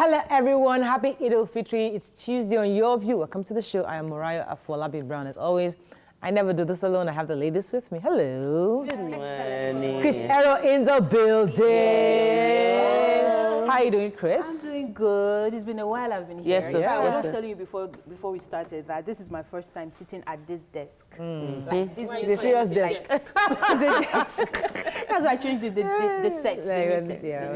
Hello everyone, happy Eid al-Fitr. It's Tuesday on Your View. Welcome to the show. I am Mariah Afolabi Brown. As always, I never do this alone. I have the ladies with me. Hello. Good morning. Chris Arrow in the building. Yeah. How are you doing, Chris? I'm doing good. It's been a while I've been here. Yes, I was yes. just telling you before we started that this is my first time sitting at this desk. The This serious desk. That's why I changed the set. The new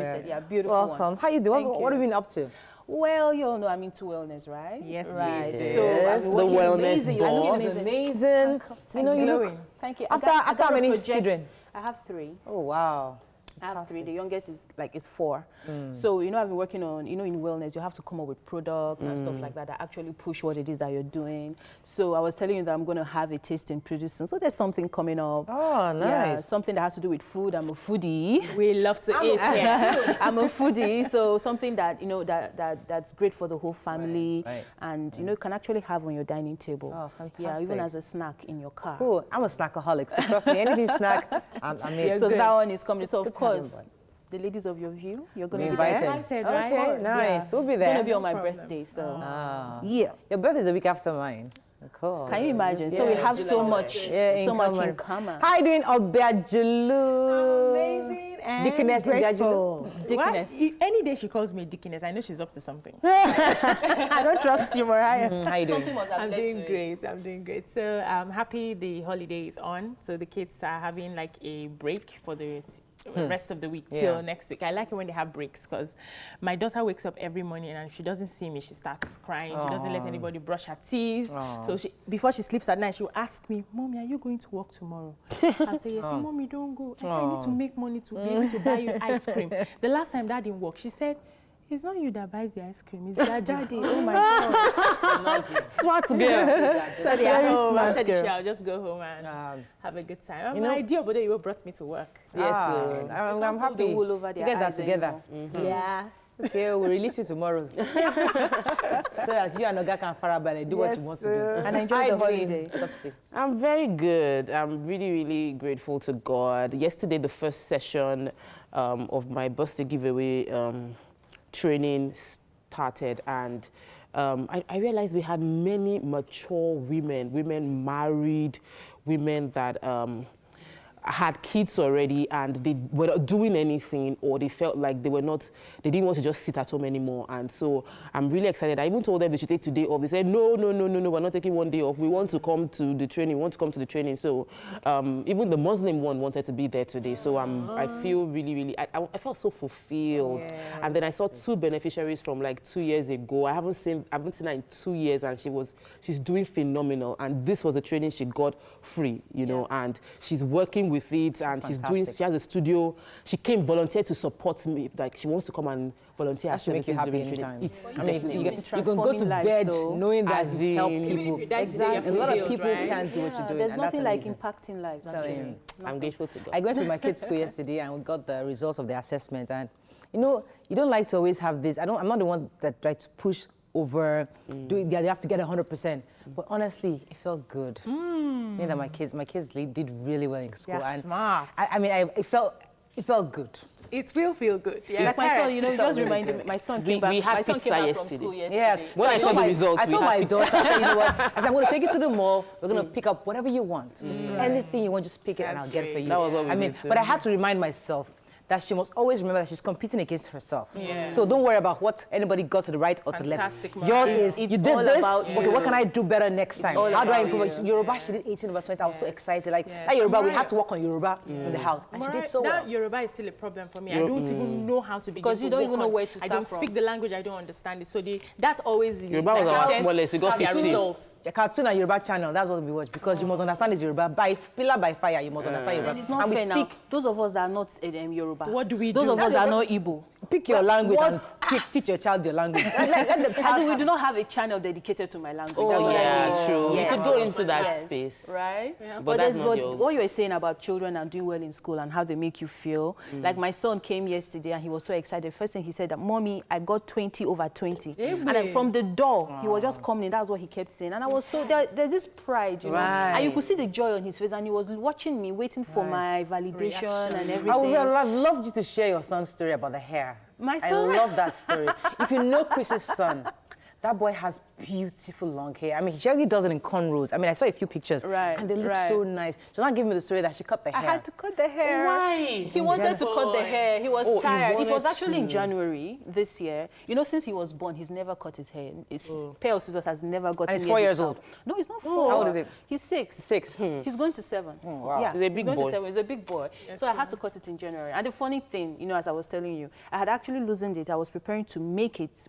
set. Yeah, beautiful Welcome. one. How you doing? Thank What have you. you been up to? Well, you all know I'm into wellness, right? Yes, right. you do. So Yes, I'm the working wellness amazing. Your skin boss. is Amazing. You know, you look, glowing. Thank you. After I got how a many project. children? I have 3. Oh, wow. I have 3. The youngest is 4. So, you know, I've been working on, you know, in wellness, you have to come up with products and stuff like that actually push what it is that you're doing. So I was telling you that I'm going to have a tasting pretty soon. So there's something coming up. Oh, nice. Yeah, something that has to do with food. I'm a foodie. We love to eat here. I'm a foodie, so something that, you know, that's great for the whole family Right. and, you know, you can actually have on your dining table. Oh, fantastic. Yeah, even as a snack in your car. Cool. I'm a snackaholic, so trust me, anything snack, I'm in. So that one is coming. So, good of to have course, everybody. the ladies of Your View, you're going We're to be there. invited. Right? Okay, nice. We'll be It's going there. to be on my problem. birthday, so Ah. yeah. Your birthday is a week after mine. Cool. Can you imagine? So we have so much, Yeah, so much in common. How are you doing, Obiajulu? Amazing and Dickiness grateful. Dickiness. Any day she calls me Dickiness, I know she's up to something. I don't trust you, Mariah. How you doing? Something must have I'm led doing to it. great. I'm doing great. So I'm happy the holiday is on. So the kids are having like a break for the rest of the week till next week. I like it when they have breaks because my daughter wakes up every morning and if she doesn't see me, she starts crying. She doesn't let anybody brush her teeth. So before she sleeps at night, she will ask me, Mommy, are you going to work tomorrow? I'll say, yes. Mommy, don't go. I say, I need to make money to be able to buy you ice cream. The last time that didn't work, she said, it's not you that buys the ice cream, it's daddy. Oh my God. Smart girl. So they are Very home. smart After the girl. show, I'll just go home and have a good time. I'm you know- my idea, but you brought me to work. Yes, I'm Pull the happy. wool over You their guys are eyes together. anymore. Yeah. Okay, we'll release you tomorrow. So that you and Oga can farabalẹ̀ do what you want to do. And enjoy How the you doing, holiday. Topsy? I'm very good. I'm really, really grateful to God. Yesterday, the first session of my birthday giveaway training started, and I realized we had many mature women married, women that had kids already and they were not doing anything, or they felt like they didn't want to just sit at home anymore. And so I'm really excited. I even told them they should take today off. They said, no, we're not taking one day off. We want to come to the training. We want to come to the training. So even the Muslim one wanted to be there today. So I feel really, I felt so fulfilled. Yeah. And then I saw 2 beneficiaries from like 2 years ago. I haven't seen her in 2 years, and she's doing phenomenal. And this was a training she got free, you know, and she's working with it, and she has a studio. She came volunteer to support me. Like she wants to come and volunteer That at should make you services happy during anytime. training. I mean, definitely you been can go to transforming lives, bed though. knowing that As you help in- people. Even if that's Exactly. A lot of people right? can't do what you're doing. There's and that's nothing like amazing. impacting lives, Telling actually. you. I'm grateful to God. I went to my kids' school yesterday and we got the results of the assessment. And you know, you don't like to always have this. I'm not the one that tried to push over. They have to get 100%. But honestly, it felt good. You know that my kids did really well in school. You're and smart. I mean, it felt good. It will feel good. Yeah. Like my son, you know, It it felt just really reminded good. me. My son We came back. had My son pizza came back from yesterday. school yesterday. Yes. When I saw the results, I we told had my pizza. daughter, I said, you know what? I said, I'm going to take you to the mall. We're going to pick up whatever you want. Just anything you want, just pick it and I'll That's get it for great. you. That was what we I mean, did too. but I had to remind myself that she must always remember that she's competing against herself. Yeah. So don't worry about what anybody got to the right or to the left. Fantastic, Yours Mariah. is, It's you did all this, about okay, you. what can I do better next time? all How do I about improve? you. Yoruba, she did 18/20. I was so excited. Like, Yeah. that Yoruba, we Mariah. had to work on Yoruba in the house. And she did so well. That Yoruba is still a problem for me. I don't even know how to begin Because to you don't work even know on- where to I start don't from. speak the language. I don't understand it. So that's always Yoruba was our hardest smallest. We got their 15. results. The cartoon and Yoruba channel, that's what we watch. Because you must understand this Yoruba. By pillar by fire, you must understand Yoruba. And it's not and we fair speak. now. Those of us that are not Yoruba. What do we Those do? of us that are not Igbo. Pick your language and teach your child your language. Let the As child in, we do not have a channel dedicated to my language. Oh, That's what I yeah, mean. true. Yes. You could go into that Yes. space. Right? But that's there's not your... what you were saying about children and doing well in school and how they make you feel. Like my son came yesterday and he was so excited. First thing he said that, Mommy, I got 20/20. And then from the door, he was just coming in. That's what he kept saying. And I was so, there's this pride, you know. And you could see the joy on his face, and he was watching me, waiting for my validation and everything. I would have loved you to share your son's story about the hair. My I son. love that story. If you know Chris's son, that boy has beautiful long hair. I mean, she actually does it in cornrows. I mean, I saw a few pictures, Right, and they look right. so nice. She's not giving me the story that she cut the I hair. had to cut the hair. Why? He wanted to cut the hair. He was tired. It was wanted actually in to. January this year. You know, since he was born, he's never cut his hair. His pair of scissors has never gotten. And he's 4 years scalp. old. No, he's not 4. How old is he? He's 6. 6. He's going to 7. wow. Yeah, He's a big going boy. to 7. He's a big boy. So I had to cut it in January. And the funny thing, you know, as I was telling you, I had actually loosened it. I was preparing to make it,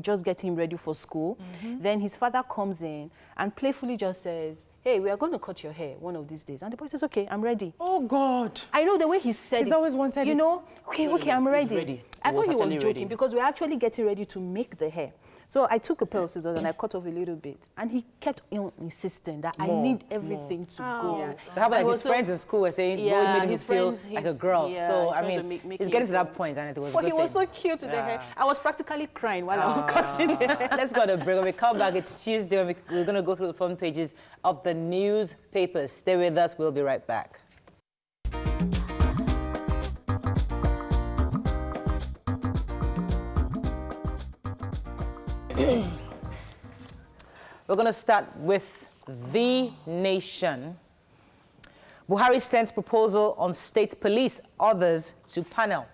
just get him ready for school. Then his father comes in and playfully just says, hey, we are going to cut your hair one of these days. And the boy says, okay, I'm ready. Oh, God. I know the way he said it. He's always wanted you it. know, okay, I'm ready. ready. I He thought he was was actually joking ready. because we're actually getting ready to make the hair. So I took a pair of scissors and I cut off a little bit. And he kept insisting that I need everything to go. Yeah. But how about I like was his so- friends in school were saying, Yeah, boy, made him his feel friends, like a his- girl. yeah, So, his I friends were mean, making it's getting it to that fun. point, and it was a But good he was thing. so cute with the hair. I was practically crying while I was cutting it. Let's go to break. When we come back, it's Tuesday. We're going to go through the front pages of the newspapers. Stay with us. We'll be right back. We're going to start with The Nation. Buhari sends proposal on state police, others to panel.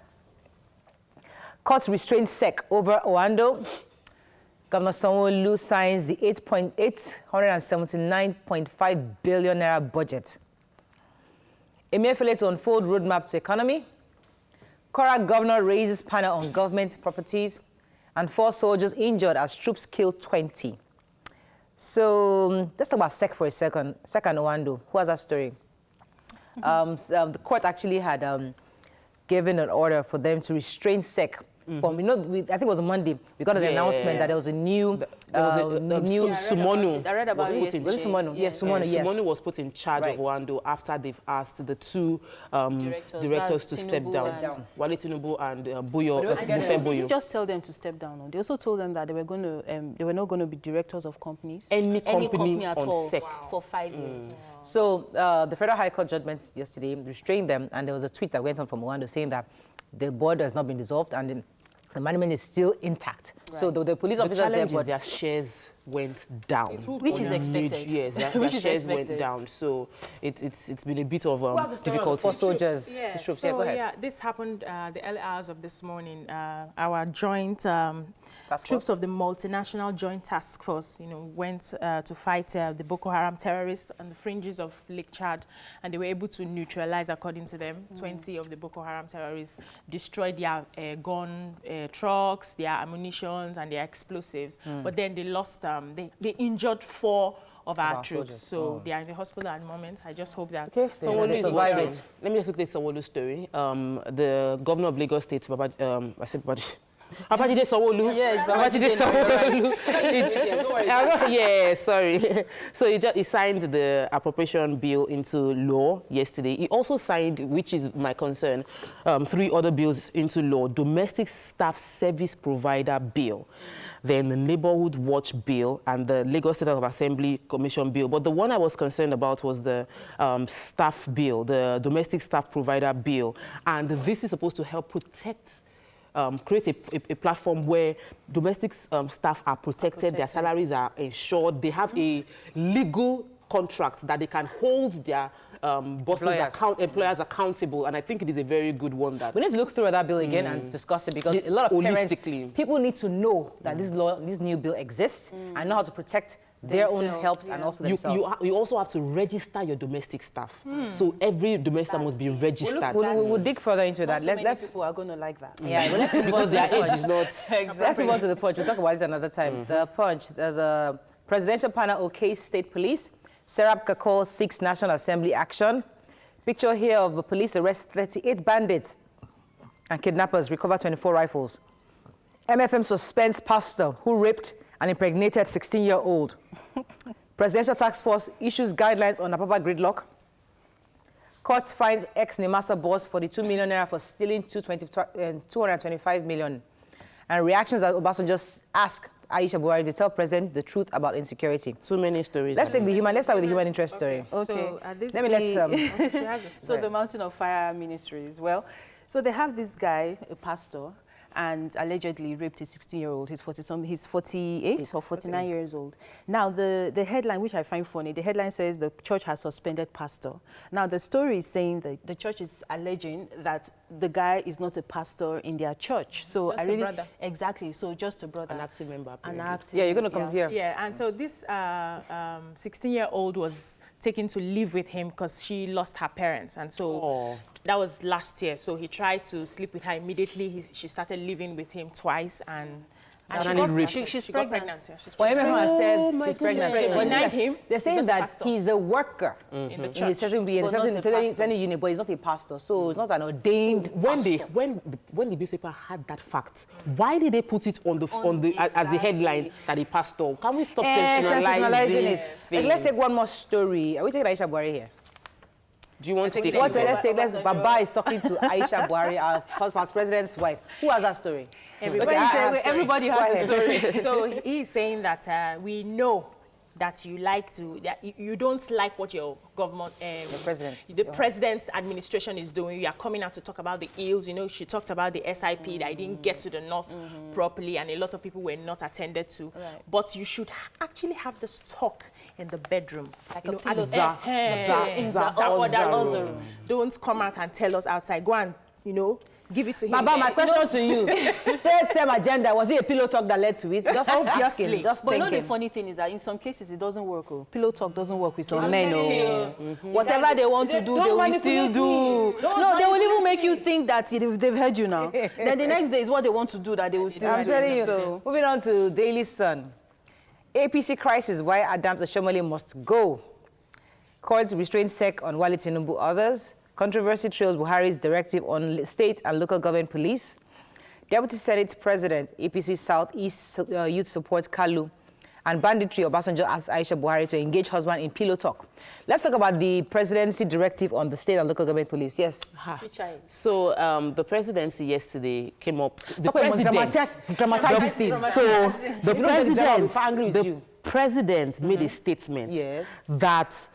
Court restrained SEC over Oando. Governor Sanwo-Olu signs the 879.5 billion naira budget. Emefiele to unfold roadmap to economy. Kwara governor raises panel on government properties. And 4 soldiers injured as troops kill 20. So let's talk about SEC for a second. SEC and Oando. Who has that story? The court actually had given an order for them to restrain SEC. From, I think it was a Monday. We got the announcement that there was a new, Sumonu. I read about it was put in. Was it Sumonu? Yes, Sumonu, yes. Sumonu was put in charge Right. of Oando after they've asked the 2 directors That's to step Tinubu down. and- Wale Tinubu and Buyo, But they were Bufe They Buyo. didn't just tell them to step down. They also told them that they were going to, they were not going to be directors of companies. Any company at on all SEC. for 5 years. So the Federal High Court judgment yesterday restrained them, and there was a tweet that went on from Oando saying that the board has not been dissolved and the management is still intact. Right. So the police The officers there, challenge is but their shares went down. Which is expected. Yes, their Which is shares went expected. down. So it's been a bit of difficulty. 4 soldiers, Yeah, the troops. so Yeah, go ahead. this happened the early hours of this morning. Our joint Task troops force. of the multinational joint task force, went to fight the Boko Haram terrorists on the fringes of Lake Chad, and they were able to neutralize, according to them, 20 of the Boko Haram terrorists, destroyed their gun trucks, their ammunitions, and their explosives. But then they lost, they injured 4 of our troops. soldiers. So they are in the hospital at the moment. I just hope that Okay. Someone They is survived working. it. Let me just look at Sanwo-Olu's story. The governor of Lagos State, Babajide Sanwo-Olu. Yes, Babajide Sanwo-Olu. Yeah, sorry. So he signed the appropriation bill into law yesterday. He also signed, which is my concern, 3 other bills into law: domestic staff service provider bill, then the neighborhood watch bill, and the Lagos State House of Assembly Commission bill. But the one I was concerned about was the staff bill, the domestic staff provider bill. And this is supposed to help protect, create a platform where domestic staff are protected, their salaries are ensured, they have a legal contract that they can hold their employers accountable. And I think it is a very good one. That We need to look through that bill again and discuss it, because a lot of parents, Holistically. people need to know that this new bill exists and know how to protect their own helps and also themselves. you also have to register your domestic staff. So every domestic must be registered. We'll dig further into that. Not so many Let's people are going to like that. yeah, but let's move on Because to their the age punch. is not... Let's move on to the punch. We'll talk about it another time. The punch. There's a presidential panel. Okay, state police. Serap Kakol seeks National Assembly action. Picture here of the police arrest 38 bandits and kidnappers, recover 24 rifles. MFM suspends pastor who raped and impregnated 16-year-old. Presidential task force issues guidelines on Apapa gridlock. Court finds ex-Nemasa boss 42 million naira for stealing 225 million. And reactions that Obasanjo just asked Aisha Buhari to tell President the truth about insecurity. Too many stories. Let's start with the human interest story. Okay. So, So the Mountain of Fire Ministries, well, so they have this guy, a pastor, and allegedly raped a 16-year-old. He's 40-something. He's 48 or 49 years old. Now, the headline, which I find funny, the headline says the church has suspended pastor. Now, the story is saying that the church is alleging that the guy is not a pastor in their church. So Just I really... a brother. Exactly. So just a brother. An active member. An active, Yeah, you're going to come here. Yeah, and so this 16-year-old was taken to live with him because she lost her parents. And so that was last year. So he tried to sleep with her immediately. She started living with him twice and she's pregnant. Well, everyone said she's pregnant. Denied him. They're saying that he's a worker in the in a church. certain unit, but he's not a pastor, so he's not an ordained. When the newspaper had that fact, why did they put it on the as the headline that a pastor? Can we stop sensationalizing it? Like, let's take one more story. Are we taking Aisha Buhari here? Do you want to take Let's Baba is talking to Aisha Buhari, our past president's wife. Who has that story? Everybody has a story. So he's saying that we know that you don't like what your government, the president's administration is doing. You are coming out to talk about the ills. You know, she talked about the SIP that I didn't get to the north properly, and a lot of people were not attended to. Right. But you should actually have this talk in the bedroom. Like don't come out and tell us outside. Go and, give it to him. Baba, my question to you. Third-term agenda, was it a pillow talk that led to it? Just obviously. But you know the funny thing is that in some cases it doesn't work. Pillow talk doesn't work with some men. Whatever they want to do, they will still do. No, they will even make you think that they've heard you now. Then the next day is what they want to do that they will still do. I'm telling you. So, moving on to Daily Sun. APC crisis, why Adams Oshomole must go. Call to restrain SEC on Wale Tinubu, others. Controversy trails Buhari's directive on state and local government police. Deputy Senate President, APC Southeast Youth Support Kalu, and banditry Obasanjo asked Aisha Buhari to engage husband in pillow talk. Let's talk about the presidency directive on the state and local government police. Yes. So the presidency yesterday came up. The president made a statement that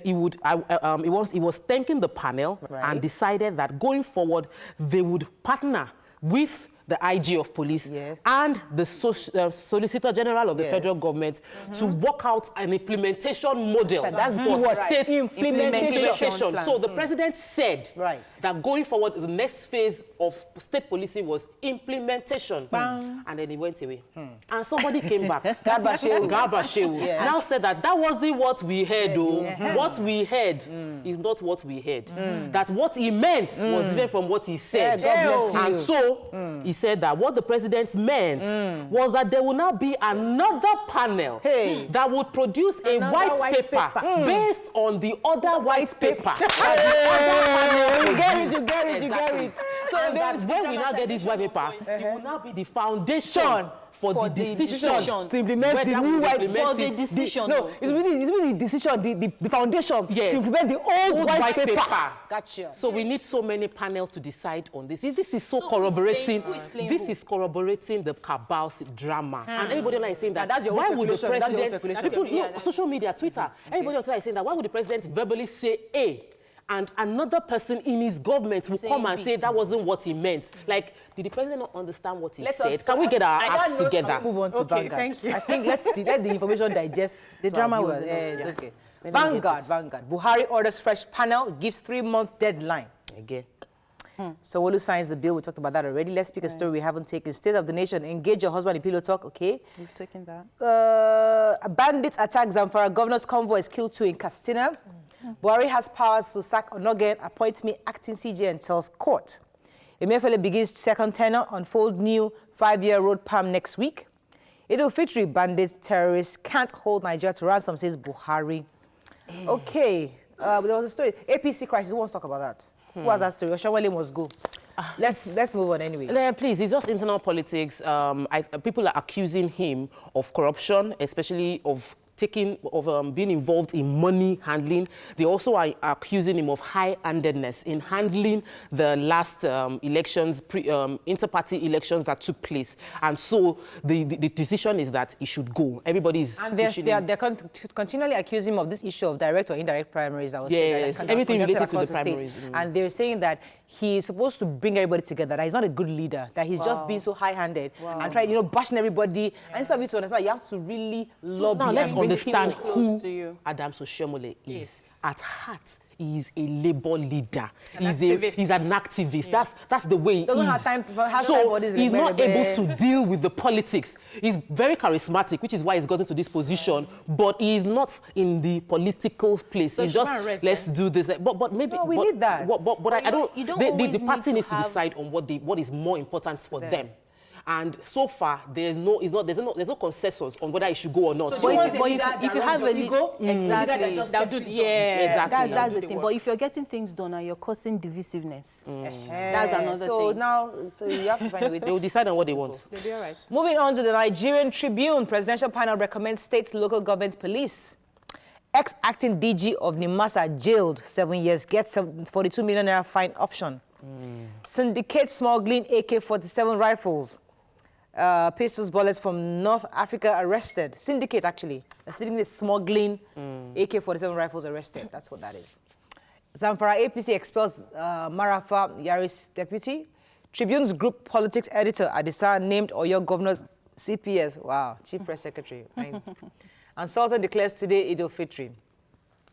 he was thanking the panel and decided that going forward they would partner with the IG of police and the Solicitor General of the federal government to work out an implementation model. That's for state implementation. So the president said that going forward, the next phase of state policing was implementation. And then he went away. And somebody came back. Garba Shehu now said that wasn't what we heard, though. What we heard is not what we heard. That what he meant was different from what he said. And so he said that what the president meant was that there will now be another panel that would produce a white paper based on the other white paper. You get it. So that when we now get this white paper, it will now be the foundation for the decision to implement the new white decision. No, it's really the decision, the foundation to implement the old white paper. Gotcha. So we need so many panels to decide on this. This is so corroborating. This is corroborating the cabal's drama. And everybody is saying that. That's your why would the president? People, social media, Twitter. Everybody on Twitter is saying that. Why would the president verbally say A? And another person in his government will come and say that wasn't what he meant. Like, did the president not understand what he said? Can we get our acts together? Move on to Vanguard. Thank you. I think let the information digest. The drama was it's okay. Vanguard. Buhari orders fresh panel, gives 3-month deadline. Again. So Olu signs the bill. We talked about that already. Let's pick a story we haven't taken. State of the nation. Engage your husband in pillow talk. Okay. We've taken that. Bandits attack Zamfara. Governor's convoy killed 2 in Katsina. Buhari has powers to sack Onogen, appoint me acting CJ and tells court. Emefiele begins second tenure, unfold new 5-year road plan next week. Idil Fitri, bandits, terrorists can't hold Nigeria to ransom, says Buhari. Okay, there was a story. APC crisis, who wants to talk about that? Who has that story? Oshomole must go. Let's move on anyway. Please, it's just internal politics. People are accusing him of corruption, especially of being involved in money handling. They also are accusing him of high-handedness in handling the last elections, inter-party elections that took place. And so the decision is that he should go. Everybody's they're continually accusing him of this issue of direct or indirect primaries. That was everything related to the primaries. And they're saying that he's supposed to bring everybody together, that he's not a good leader, that he's just being so high-handed and trying, bashing everybody. And instead of you to understand, you have to really lobby. Now let's and bring understand people who to you. Adams Oshomole is. Yes. At heart, he is a labor leader. Activist. He's an activist. That's the way he Doesn't is. have time for half so time for this he's not rebel. able to deal with the politics. He's very charismatic, which is why he's gotten to this position. But he is not in the political place. So he's she just can't rest, let's do this. But maybe No, we need that. But I don't. you don't The always party need needs to to have- decide on what is more important for them. And so far, there's no consensus on whether it should go or not. So But if you have a ego, exactly, Exactly. that's the thing. But if you're getting things done and you're causing divisiveness, that's another thing. So you have to find a way. They will decide on what they want. They'll be all right. Moving on to the Nigerian Tribune, presidential panel recommends state local government police. Ex-acting DG of Nimasa jailed 7 years, gets 42 million naira fine option. Syndicate smuggling AK-47 rifles. Pistols, bullets from North Africa arrested. Syndicate, actually. A syndicate smuggling AK-47 rifles arrested. That's what that is. Zamfara APC expels Marafa Yaris deputy. Tribune's group politics editor, Adisa, named Oyo governor's CPS. Wow, chief press secretary. Nice. And Sultan declares today Eid al-Fitr.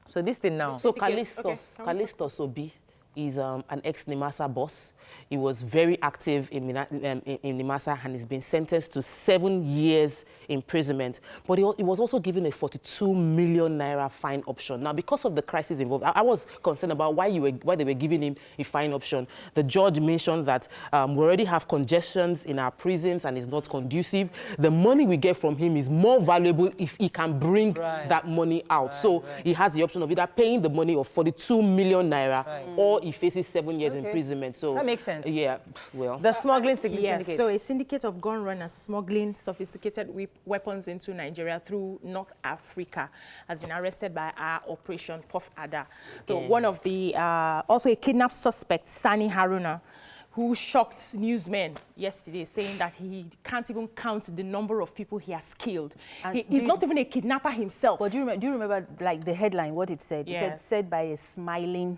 So this thing now. So Syndicate. Callistus Obi is an ex-Nimasa boss. He was very active in Nimasa and he's been sentenced to 7 years imprisonment. But he was also given a 42 million naira fine option. Now, because of the crisis involved, I was concerned about why they were giving him a fine option. The judge mentioned that we already have congestions in our prisons and it's not conducive. The money we get from him is more valuable if he can bring that money out. So he has the option of either paying the money of 42 million naira or he faces 7 years imprisonment. So that makes sense. Yeah, well. The smuggling syndicate. Yes, so a syndicate of gun runners smuggling sophisticated weapons into Nigeria through North Africa has been arrested by our Operation Puff Adder. So one of the, also a kidnapped suspect, Sani Haruna, who shocked newsmen yesterday, saying that he can't even count the number of people he has killed. He's not even a kidnapper himself. But do you remember, like, the headline, what it said? Yes. It said by a smiling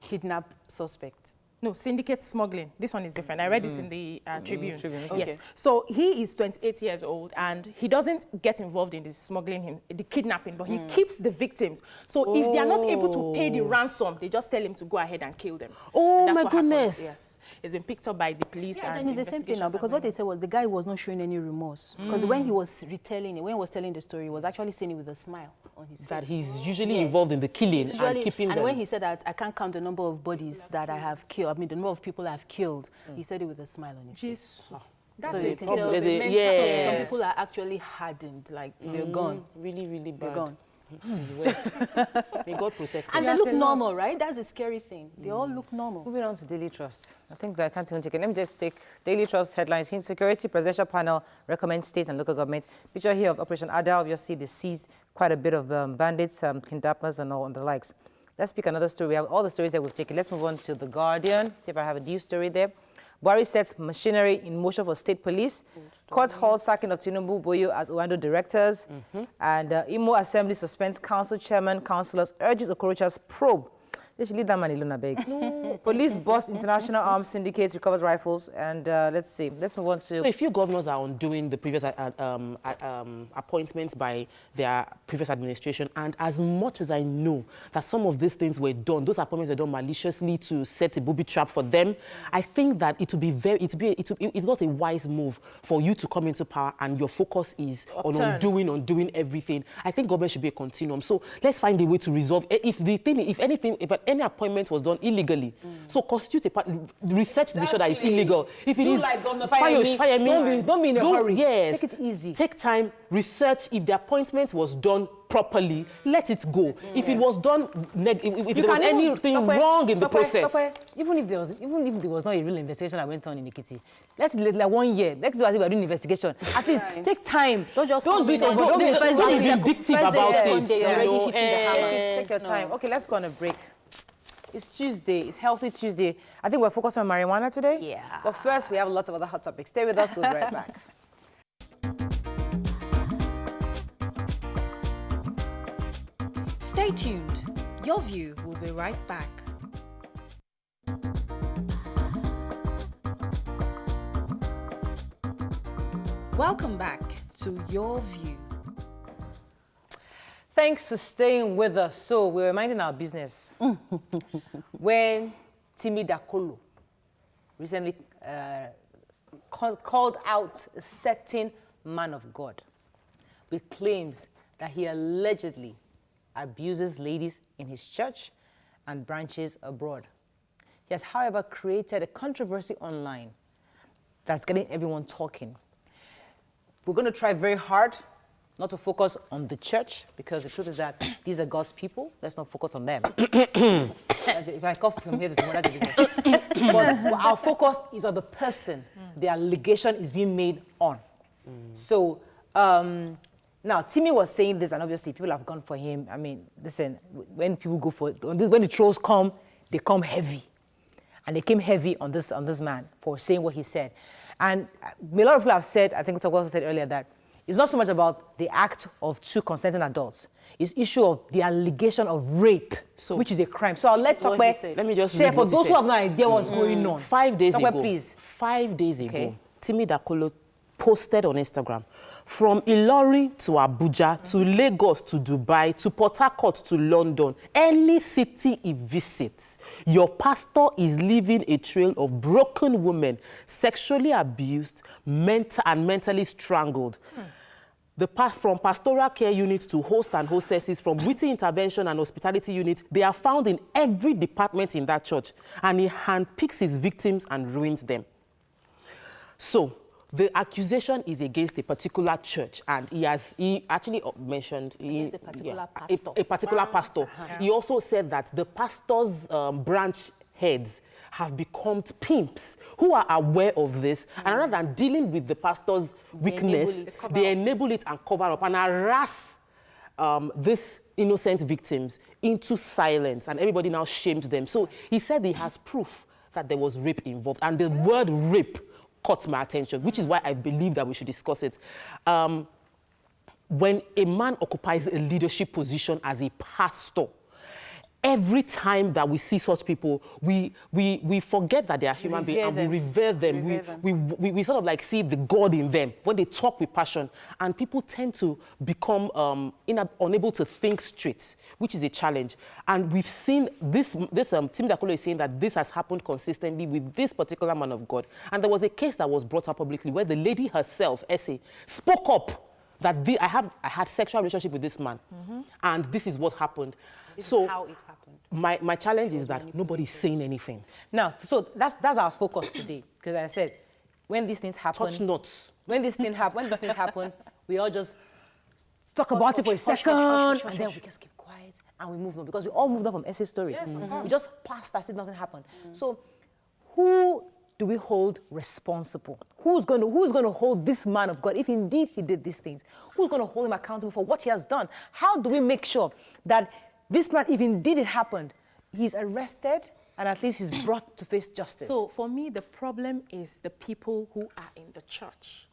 kidnapped suspect. No, syndicate smuggling. This one is different. I read this in the Tribune. Okay. Yes. So he is 28 years old and he doesn't get involved in the smuggling, the kidnapping, but he keeps the victims. So if they are not able to pay the ransom, they just tell him to go ahead and kill them. Oh, And that's my what happens. goodness. Yes. It's been picked up by the police. Yeah, and then it's the same thing now, because what they said was the guy was not showing any remorse. Because when he was retelling it, when he was telling the story, he was actually saying it with a smile on his face. That he's usually involved in the killing and keeping them. And when he said that, I can't count the number of bodies that I have killed, I mean, the number of people I've killed, he said it with a smile on his face. That's So a you can problem. tell There's a- some yes. people are actually hardened, like they're gone. Really, really They're bad. gone. It is well. May God protect And them. they look normal, right? That's the scary thing. They all look normal. Moving on to Daily Trust. I think that I can't even take it. Let me just take Daily Trust headlines. Insecurity presidential panel recommends states and local governments. Picture here of Operation Ada. Obviously, they seized quite a bit of bandits, kidnappers, and all and the likes. Let's pick another story. We have all the stories that we've taken. Let's move on to The Guardian. See if I have a new story there. Buhari sets machinery in motion for state police. Court holds sacking of Tinubu, Boyo as Owando directors. And Imo Assembly suspends council chairman, councillors, urges Okorocha's probe. They should leave that man alone, I beg. Police bust international arms syndicates, recovers rifles. And let's see. Let's move on to... So a few governors are undoing the previous appointments by their previous administration. And as much as I know that some of these things were done, those appointments were done maliciously to set a booby trap for them, I think that it would be it's not a wise move for you to come into power and your focus is on undoing everything. I think government should be a continuum. So let's find a way to resolve. If any appointment was done illegally, so constitute a part, research to be sure that it's illegal. If it is, like Governor fire me. Don't be in a hurry. Yes. Take it easy. Take time, research. If the appointment was done properly, let it go. If it was done, if there was anything wrong in the process. Even if there was not a real investigation that went on in Ekiti, let's like 1 year. Let's do as if we're doing investigation. At least take time. Don't just don't do it over. Don't be vindictive about it. Take your time. Okay, let's go on a break. It's Tuesday. It's Healthy Tuesday. I think we're focused on marijuana today. Yeah. But first, we have lots of other hot topics. Stay with us. We'll be right back. Stay tuned. Your View will be right back. Welcome back to Your View. Thanks for staying with us. So we're minding our business when Timi Dakolo recently called out a certain man of God with claims that he allegedly abuses ladies in his church and branches abroad. He has, however, created a controversy online that's getting everyone talking. We're going to try very hard not to focus on the church, because the truth is that these are God's people. Let's not focus on them. If I cough from here, this is that's business. But our focus is on the person the allegation is being made on. So now Timi was saying this, and obviously people have gone for him. I mean, listen, when people go for when the trolls come, they come heavy, and they came heavy on this man for saying what he said. And a lot of people have said, I think Tokwa also said earlier, that it's not so much about the act of two consenting adults. It's issue of the allegation of rape, which is a crime. So I'll let Tokwe Let me just share for those who have no idea what's going on. 5 days Tokwe, ago, please. 5 days ago, Timi Dakolo posted on Instagram, from Ilori to Abuja, to Lagos to Dubai, to Port Harcourt to London, any city he visits, your pastor is leaving a trail of broken women, sexually abused, and mentally strangled. From pastoral care units to host and hostesses, from witty intervention and hospitality units, they are found in every department in that church, and he handpicks his victims and ruins them. So, the accusation is against a particular church, and he actually mentioned a particular pastor. A particular pastor. He also said that the pastor's branch heads have become pimps who are aware of this, and rather than dealing with the pastor's weakness, they enable it and cover up and harass these innocent victims into silence, and everybody now shames them. So he said he has proof that there was rape involved, and the word rape caught my attention, which is why I believe that we should discuss it. When a man occupies a leadership position as a pastor, every time that we see such people, we forget that they are human beings, and we revere them. We sort of like see the God in them when they talk with passion, and people tend to become unable to think straight, which is a challenge. And we've seen this Timi Dakolo is saying that this has happened consistently with this particular man of God. And there was a case that was brought up publicly where the lady herself, Essie, spoke up that I had sexual relationship with this man, and this is what happened. This is how it happened. My challenge is that nobody's saying anything. Now, so that's our focus today, because I said, when these things happen, Touch not. When these things happen, we all just talk about it for a second, and then we just keep quiet and we move on, because we all moved on from Essay's story. Yes, of course. We just passed as if nothing happened. So, who do we hold responsible? Who's going to hold this man of God if indeed he did these things? Who's going to hold him accountable for what he has done? How do we make sure that this man, if indeed it happened, he's arrested and at least he's brought to face justice? So for me, the problem is the people who are in the church.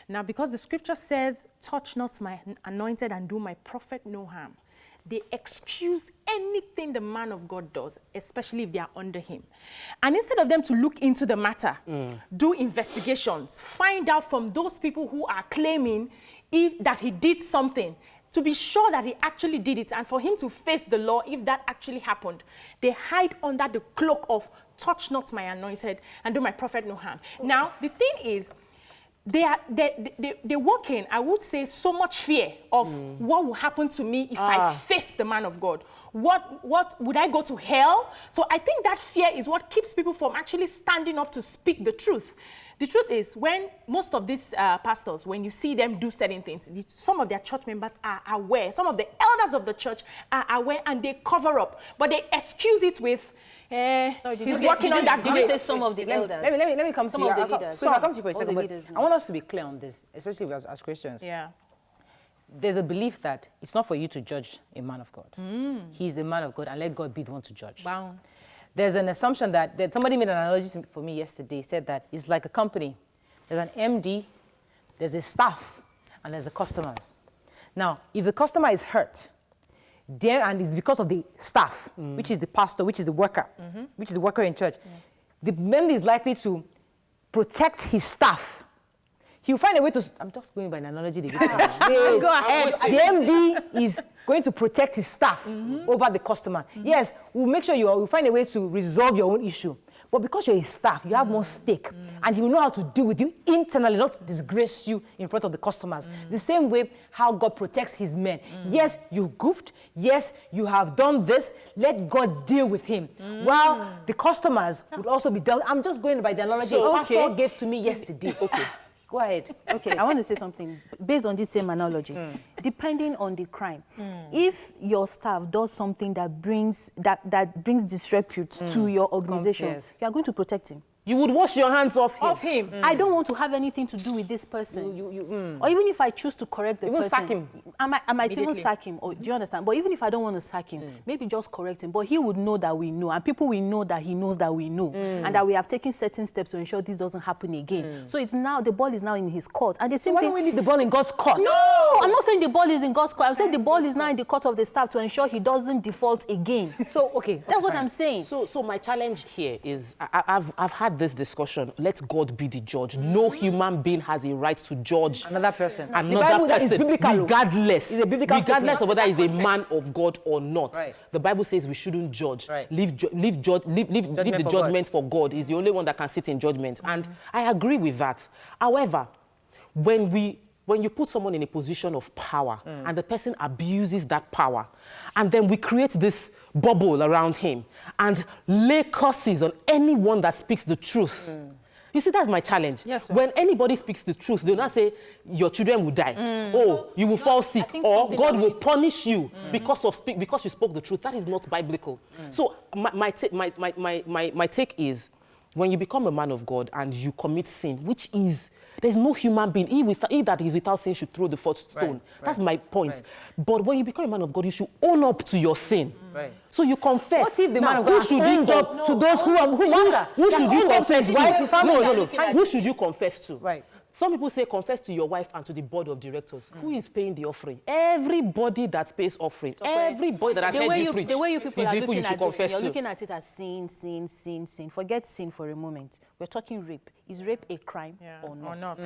Now, because the scripture says, touch not my anointed and do my prophet no harm, they excuse anything the man of God does, especially if they are under him. And instead of them to look into the matter, do investigations, find out from those people who are claiming that he did something, to be sure that he actually did it, and for him to face the law if that actually happened, they hide under the cloak of touch not my anointed and do my prophet no harm. Now, the thing is, they walk in, I would say, so much fear of what will happen to me if I face the man of God. What would I go to hell? So I think that fear is what keeps people from actually standing up to speak the truth. The truth is, when most of these pastors, when you see them do certain things, some of their church members are aware, some of the elders of the church are aware, and they cover up, but they excuse it with, he's working on that grace. Did you say some of the elders? Let me come to you. Some of the leaders. So I'll come to you for a All second, the but leaders, I want us to be clear on this, especially as Christians. Yeah. There's a belief that it's not for you to judge a man of God. He's the man of God, and let God be the one to judge. Wow. There's an assumption that somebody made an analogy for me yesterday, said that it's like a company. There's an MD, there's a staff, and there's the customers. Now, if the customer is hurt, and it's because of the staff, which is the pastor, which is the worker, which is the worker in church, the MD is likely to protect his staff. he'll find a way to, I'm just going by an analogy they give to me. Go ahead. The MD is going to protect his staff over the customer. Yes, we'll make sure you'll find a way to resolve your own issue. But because you're a staff, you have more stake. And he will know how to deal with you internally, not disgrace you in front of the customers. The same way how God protects his men. Yes, you goofed. Yes, you have done this. Let God deal with him. While the customers would also be dealt. I'm just going by the analogy Pastor gave to me yesterday. Okay. Go ahead. Okay, I want to say something based on this same analogy. Depending on the crime, if your staff does something that brings disrepute to your organization, you are going to protect him. You would wash your hands off him. I don't want to have anything to do with this person. Or even if I choose to correct the person. Sack him. I might even sack him. Or, do you understand? But even if I don't want to sack him, maybe just correct him. But he would know that we know. And people will know that he knows that we know. And that we have taken certain steps to ensure this doesn't happen again. So it's now, the ball is now in his court. And the same Why thing, don't we leave the ball in God's court? No, I'm not saying the ball is in God's court. I'm saying the ball is now in the court of the staff to ensure he doesn't default again. So, okay. That's what I'm saying. So my challenge here is, I've had this discussion. Let God be the judge. No human being has a right to judge another person. Regardless of whether he's a man of God or not. Right. The Bible says we shouldn't judge. Right. Leave the judgment for God. He's the only one that can sit in judgment. And I agree with that. However, when you put someone in a position of power and the person abuses that power, and then we create this bubble around him and lay curses on anyone that speaks the truth. You see, that's my challenge. Yes, sir. When anybody speaks the truth, they'll not say, your children will die. Oh, you will fall sick. Or God will punish you because you spoke the truth. That is not biblical. So my take is, when you become a man of God and you commit sin, which is, there's no human being, he that is without sin should throw the first stone. That's my point. But when you become a man of God, you should own up to your sin. So you confess. What if the man of God should own up to those who matter? Who should you confess to? No. Who should you confess to? Right. Some people say confess to your wife and to the board of directors. Who is paying the offering? Everybody that pays offering. Everybody that has heard you preach. The way you people are looking at it, you're to. looking at it as sin. Forget sin for a moment. We're talking rape. Is rape a crime or not?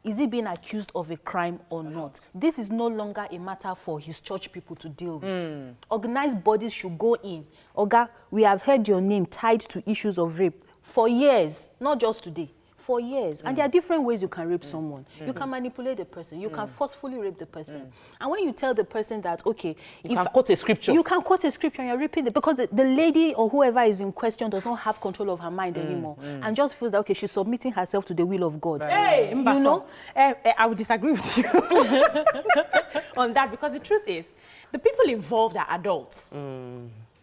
Is he being accused of a crime or not? This is no longer a matter for his church people to deal with. Organized bodies should go in. Oga, we have heard your name tied to issues of rape for years, not just today. For years. And there are different ways you can rape someone. You can manipulate the person. You can forcefully rape the person. And when you tell the person that, okay, you can quote a scripture. You can quote a scripture and you're raping it because the lady or whoever is in question does not have control of her mind anymore and just feels that, okay, she's submitting herself to the will of God. Hey, you know? I would disagree with you on that, because the truth is, the people involved are adults.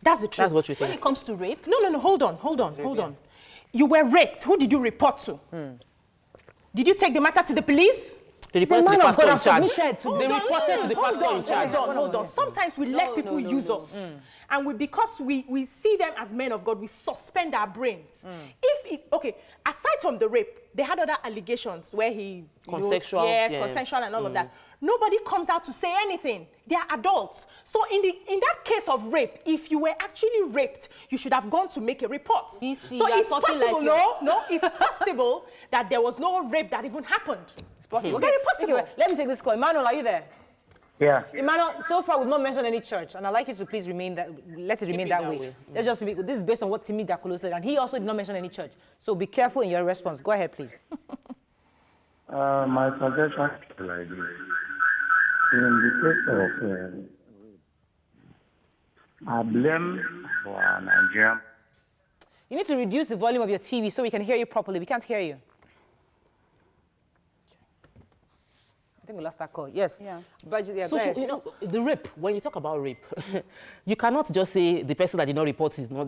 That's the truth. That's what you think. When it comes to rape? No, hold on. You were raped. Who did you report to? Did you take the matter to the police? They reported to the pastor in charge. They reported to the pastor in charge. Hold on. Sometimes we let people use us. And because we see them as men of God, we suspend our brains. Aside from the rape, they had other allegations where he... Consensual. Consensual and all of that. Nobody comes out to say anything. They are adults. So in that case of rape, if you were actually raped, you should have gone to make a report. So it's possible, it's possible that there was no rape that even happened. It's possible. It's very possible. Okay, let me take this call. Emmanuel, are you there? Yeah. Emmanuel, so far we've not mentioned any church, and I'd like you to please let it remain that way. Let's just this is based on what Timi Dakolo said, and he also did not mention any church. So be careful in your response. Go ahead, please. My suggestion is like this. In the case of I blame for Nigerian. You need to reduce the volume of your TV so we can hear you properly. We can't hear you. I think we lost that call. Yes. Yeah. But, So, you know, the rape, when you talk about rape, you cannot just say the person that did not report is not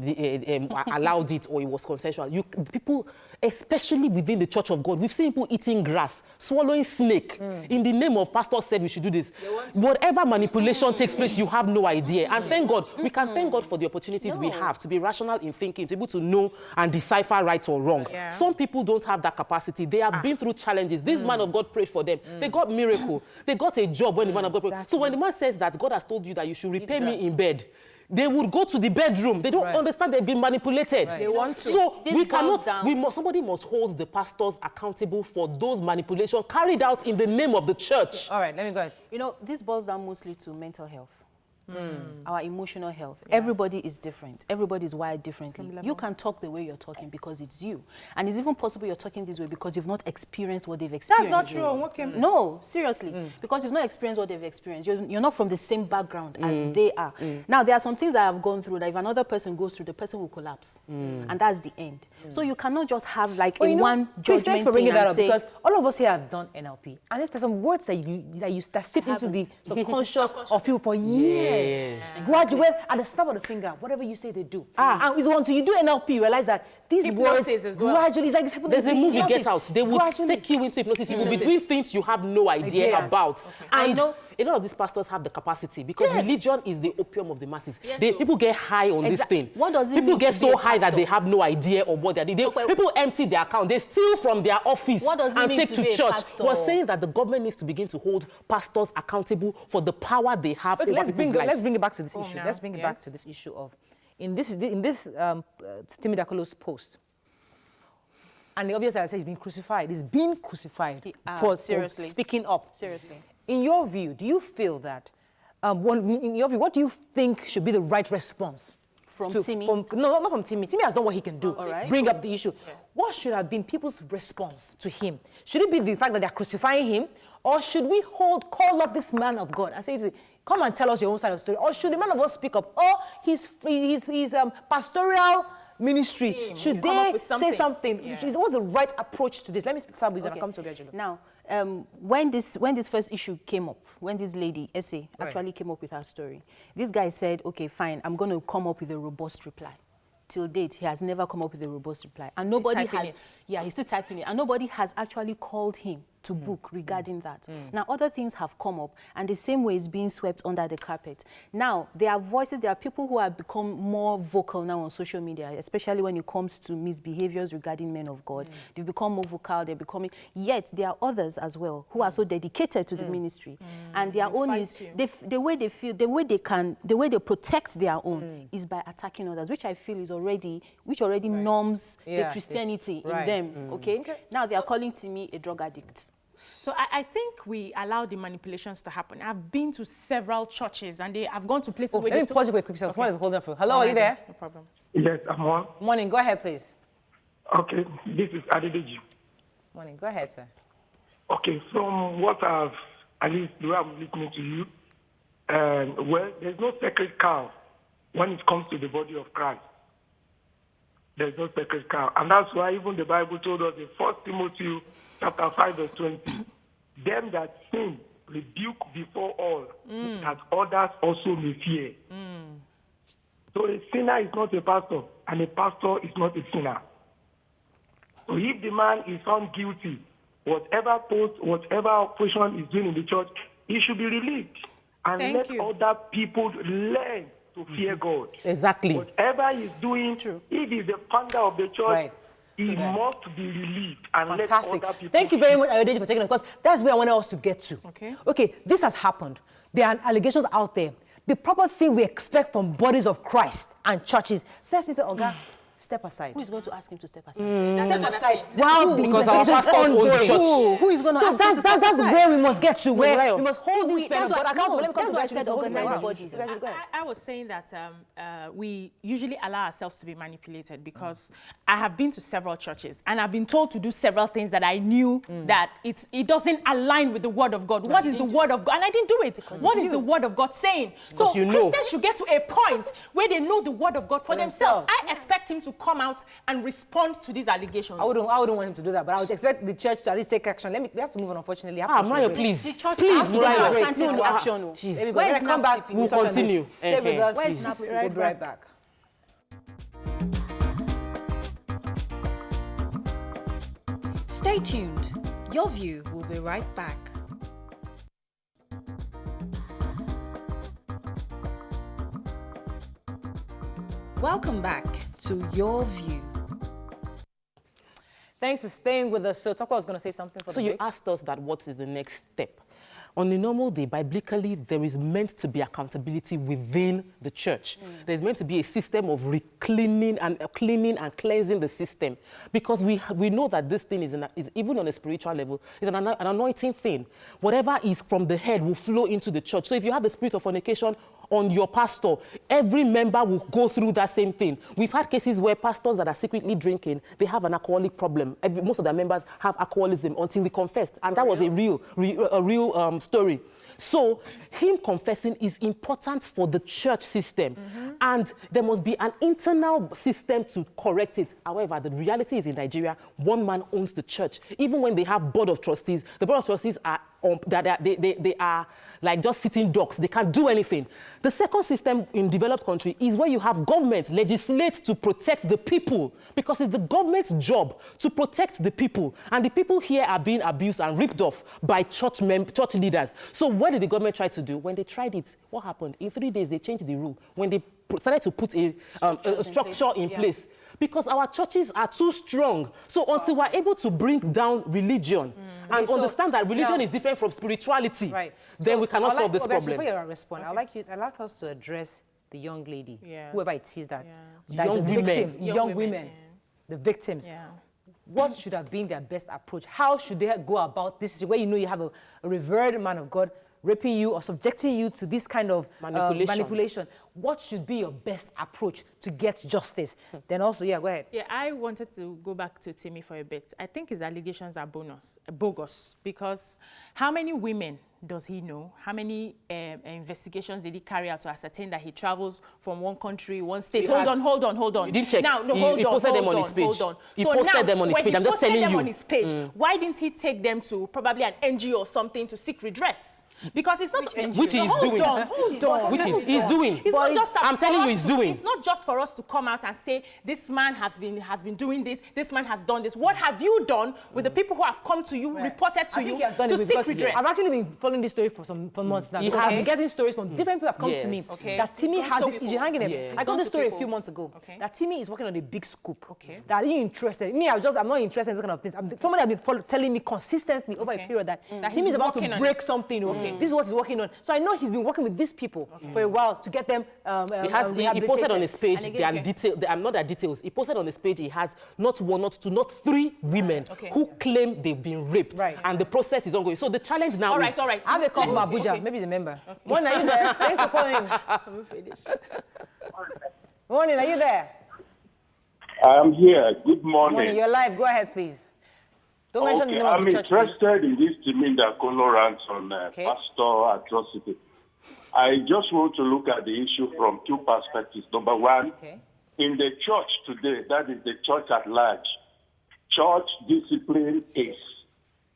allowed it or it was consensual. People, especially within the Church of God, we've seen people eating grass, swallowing snake in the name of pastor said we should do this. Whatever manipulation takes place, you have no idea. And thank God, we can thank God for the opportunities we have to be rational in thinking, to be able to know and decipher right or wrong. Yeah. Some people don't have that capacity. They have been through challenges. This man of God prayed for them. They got miracle. They got a job when the man of God prayed. So when the man says that God has told you that you should repay me in bed, they would go to the bedroom. They don't understand they've been manipulated. They want to. So This we boils cannot, somebody must hold the pastors accountable for those manipulations carried out in the name of the church. All right, let me go ahead. You know, this boils down mostly to mental health. Our emotional health. Everybody is different. Everybody is wired differently. You can talk the way you're talking because it's you. And it's even possible you're talking this way because you've not experienced what they've experienced. That's not true. What can... No, seriously. Because you've not experienced what they've experienced. You're not from the same background as they are. Now, there are some things I have gone through that if another person goes through, the person will collapse. And that's the end. So you cannot just have like a one judgment thanks for bringing thing that and up say, because all of us here have done NLP. And there's some words that sift into the subconscious of people for years. Graduate at the snap of the finger, whatever you say they do. And it's until you do NLP, you realize that these words as well. gradually, it's like this happened. There's a movie, Get Out. They would take you into hypnosis. You will be doing things you have no idea about. And a lot of these pastors have the capacity because religion is the opium of the masses. People get high on this thing. What does it People mean get to be so a high that pastor? they have no idea of what they're doing. People empty their account. They steal from their office What does it and mean take to to be a church. pastor? We're saying that the government needs to begin to hold pastors accountable for the power they have over let's people's bring lives. it back to this issue. now. Let's bring it back to this issue of in this Timi Dakolo's post. And the obvious I say he's been crucified. He's been crucified for seriously. speaking up. seriously. In your view, do you feel that in your view, what do you think should be the right response? From Timi? No, not from Timi. Timi has done what he can do. all right. Bring up the issue. What should have been people's response to him? Should it be the fact that they're crucifying him? Or should we call up this man of God and say, come and tell us your own side of the story? Or should the man of God speak up? Or his pastoral ministry, should they say something? What's the right approach to this? Let me start with you and come to Virgil. Now, when this first issue came up, when this lady, Essay, actually came up with her story, this guy said, okay, fine, I'm going to come up with a robust reply. Till date, he has never come up with a robust reply. And nobody has, he's still typing it. And nobody has actually called him to book regarding that. Now, other things have come up, and the same way is being swept under the carpet. Now, there are voices, there are people who have become more vocal now on social media, especially when it comes to misbehaviors regarding men of God. They've become more vocal, they're becoming, yet there are others as well who are so dedicated to the ministry. And their own is, the way they feel, the way they protect their own is by attacking others, which I feel is already norms the Christianity in them, okay? Now they are calling Timi a drug addict. So I think we allow the manipulations to happen. I've been to several churches and I've gone to places where let me pause you for a quick second. Someone is holding for. Hello, are you there? No problem. Yes, I'm on. Morning, go ahead, please. Okay, this is Adedeji. Morning, go ahead, sir. Okay, from what at least the way I'm listening to you, well, there's no sacred cow when it comes to the body of Christ. There's no sacred cow. And that's why even the Bible told us in 1 Timothy chapter 5, verse 20, them that sin rebuke before all, that others also may fear. So a sinner is not a pastor, and a pastor is not a sinner. So if the man is found guilty, whatever post, whatever operation he's doing in the church, he should be released. And let other people learn to fear God. Exactly. Whatever he's doing, if he's the founder of the church, he must be relieved and let other people. Thank you very much, Ayodeji, for taking it, because that's where I wanted us to get to. Okay, this has happened. There are allegations out there. The proper thing we expect from bodies of Christ and churches, first thing, Oga, step aside. Who is going to ask him to step aside? Step aside. Wow, because our pastors own the church. Who is going to ask him to step aside? That's where we must get to, where we must hold these men of God accountable. That's why I said organized bodies. I was saying that we usually allow ourselves to be manipulated because I have been to several churches and I've been told to do several things that I knew that it doesn't align with the word of God. What is the word of God? And I didn't do it. What is the word of God saying? So Christians should get to a point where they know the word of God for themselves. I expect him to come out and respond to these allegations. I wouldn't want him to do that, but I would expect the church to at least take action. We have to move on, unfortunately. Mariah, please. Please, Mariah. Can't take action. When I come back, we'll continue. Stay with us. Where's Snap? We'll be right back. Stay tuned. Your View will be right back. Welcome back to Your View. Thanks for staying with us. So Takwa was going to say something for the So you break. asked us that what is the next step? On a normal day, biblically, there is meant to be accountability within the church. There's meant to be a system of cleaning and cleansing the system, because we know that this thing is even on a spiritual level, is an anointing thing. Whatever is from the head will flow into the church. So if you have the spirit of fornication on your pastor, every member will go through that same thing. We've had cases where pastors that are secretly drinking, they have an alcoholic problem. Most of their members have alcoholism until they confessed, and that was a real story. So him confessing is important for the church system, and there must be an internal system to correct it. However, the reality is in Nigeria, one man owns the church. Even when they have board of trustees, the board of trustees are they are like just sitting ducks. They can't do anything. The second system in developed country is where you have government legislate to protect the people, because it's the government's job to protect the people, and the people here are being abused and ripped off by church leaders. So what did the government try to do? When they tried it, what happened? In 3 days, they changed the rule. When they started to put a structure in place. Because our churches are too strong. So until we're able to bring down religion and understand that religion is different from spirituality, then we cannot solve this problem. Before you respond, I'd like us to address the young lady, whoever it is that young women, the victims. What should have been their best approach? How should they go about this? Where you know you have a revered man of God raping you or subjecting you to this kind of manipulation. What should be your best approach to get justice? Then also, go ahead. Yeah, I wanted to go back to Timi for a bit. I think his allegations are bogus, because how many women does he know? How many investigations did he carry out to ascertain that he travels from one country, one state? Hold on. You didn't check. Now, he posted them on his page. He posted them on his page. I'm just telling you. On his page, why didn't he take them to probably an NGO or something to seek redress? Because it's not which he's doing. He's doing. It's not just I'm telling you, he's doing. It's not just for us to come out and say this man has been doing this. This man has done this. What have you done with the people who have come to you, reported to you to seek redress? I've actually been following this story for months now. I've been getting stories from different people that have come to me that Timi has this issue hanging him. I got this story a few months ago that Timi is working on a big scoop. That are you interested? Me, I'm not interested in this kind of things. Somebody has been telling me consistently over a period that Timi is about to break something. This is what he's working on. So I know he's been working with these people for a while to get them he posted on his page not their details. He posted on his page he has not one, not two, not three women who claim they've been raped. And the process is ongoing. So the challenge now is... All right. I have a call from Abuja. Maybe he's a member. Morning, are you there? Thanks for calling. Morning, are you there? I'm here. Good morning. Morning, you're live. Go ahead, please. Don't mention the name I'm of the church, interested in this Timi Dakolo rants on pastor atrocity. I just want to look at the issue from two perspectives. Number one, in the church today, that is the church at large, church discipline is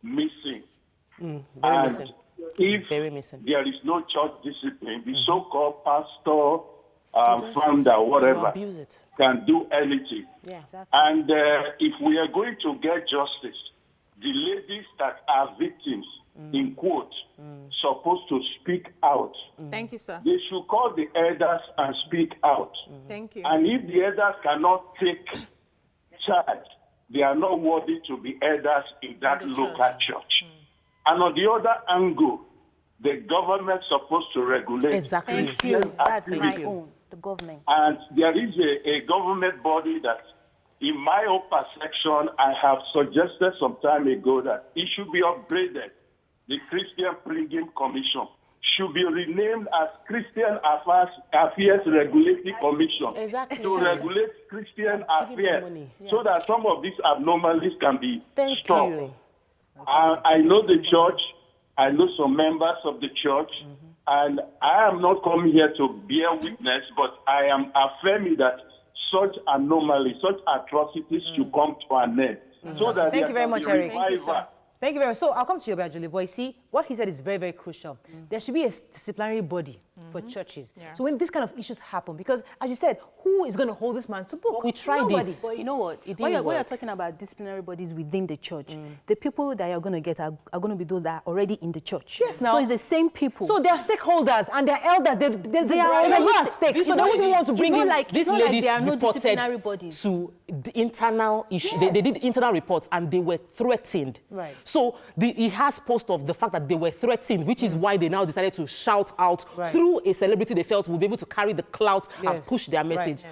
missing. Very missing. If there is no church discipline, the so-called pastor, founder, whatever, can do anything. And if we are going to get justice, the ladies that are victims, in quote, supposed to speak out. Thank you, sir. They should call the elders and speak out. Thank you. And if the elders cannot take charge, they are not worthy to be elders in that local church. And on the other angle, the government is supposed to regulate. Exactly. Thank you. That's my own, the government. And there is a government body that, in my own perception, I have suggested some time ago that it should be upgraded. The Christian Pilgrim Commission should be renamed as Christian Affairs Regulatory Commission to regulate Christian affairs so that some of these anomalies can be stopped. I know the church. I know some members of the church. And I am not coming here to bear witness, but I am affirming that such anomalies, such atrocities should come to an end. So that Thank you very much, Eric. Thank you very much. So I'll come to you, Julie. But you see, what he said is very, very crucial. There should be a disciplinary body for churches. So when these kind of issues happen, because as you said, who is going to hold this man to book? We tried Nobody. it. But you know what? When you're talking about disciplinary bodies within the church, the people that you're going to get are going to be those that are already in the church. Yes, now. So it's the same people. So they are stakeholders and they're elders. They are at stake. So they wouldn't want to bring in these ladies there are no reported disciplinary bodies. to the internal issue. They did internal reports and they were threatened. Right. So he has post of the fact that that they were threatened, which is why they now decided to shout out through a celebrity they felt would be able to carry the clout and push their message.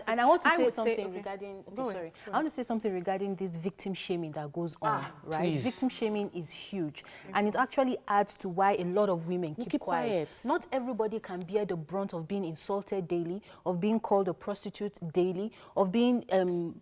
And I want to say something regarding, I want to say something regarding this victim shaming that goes on, right? Please. Victim shaming is huge, and it actually adds to why a lot of women keep quiet. Not everybody can bear the brunt of being insulted daily, of being called a prostitute daily, of being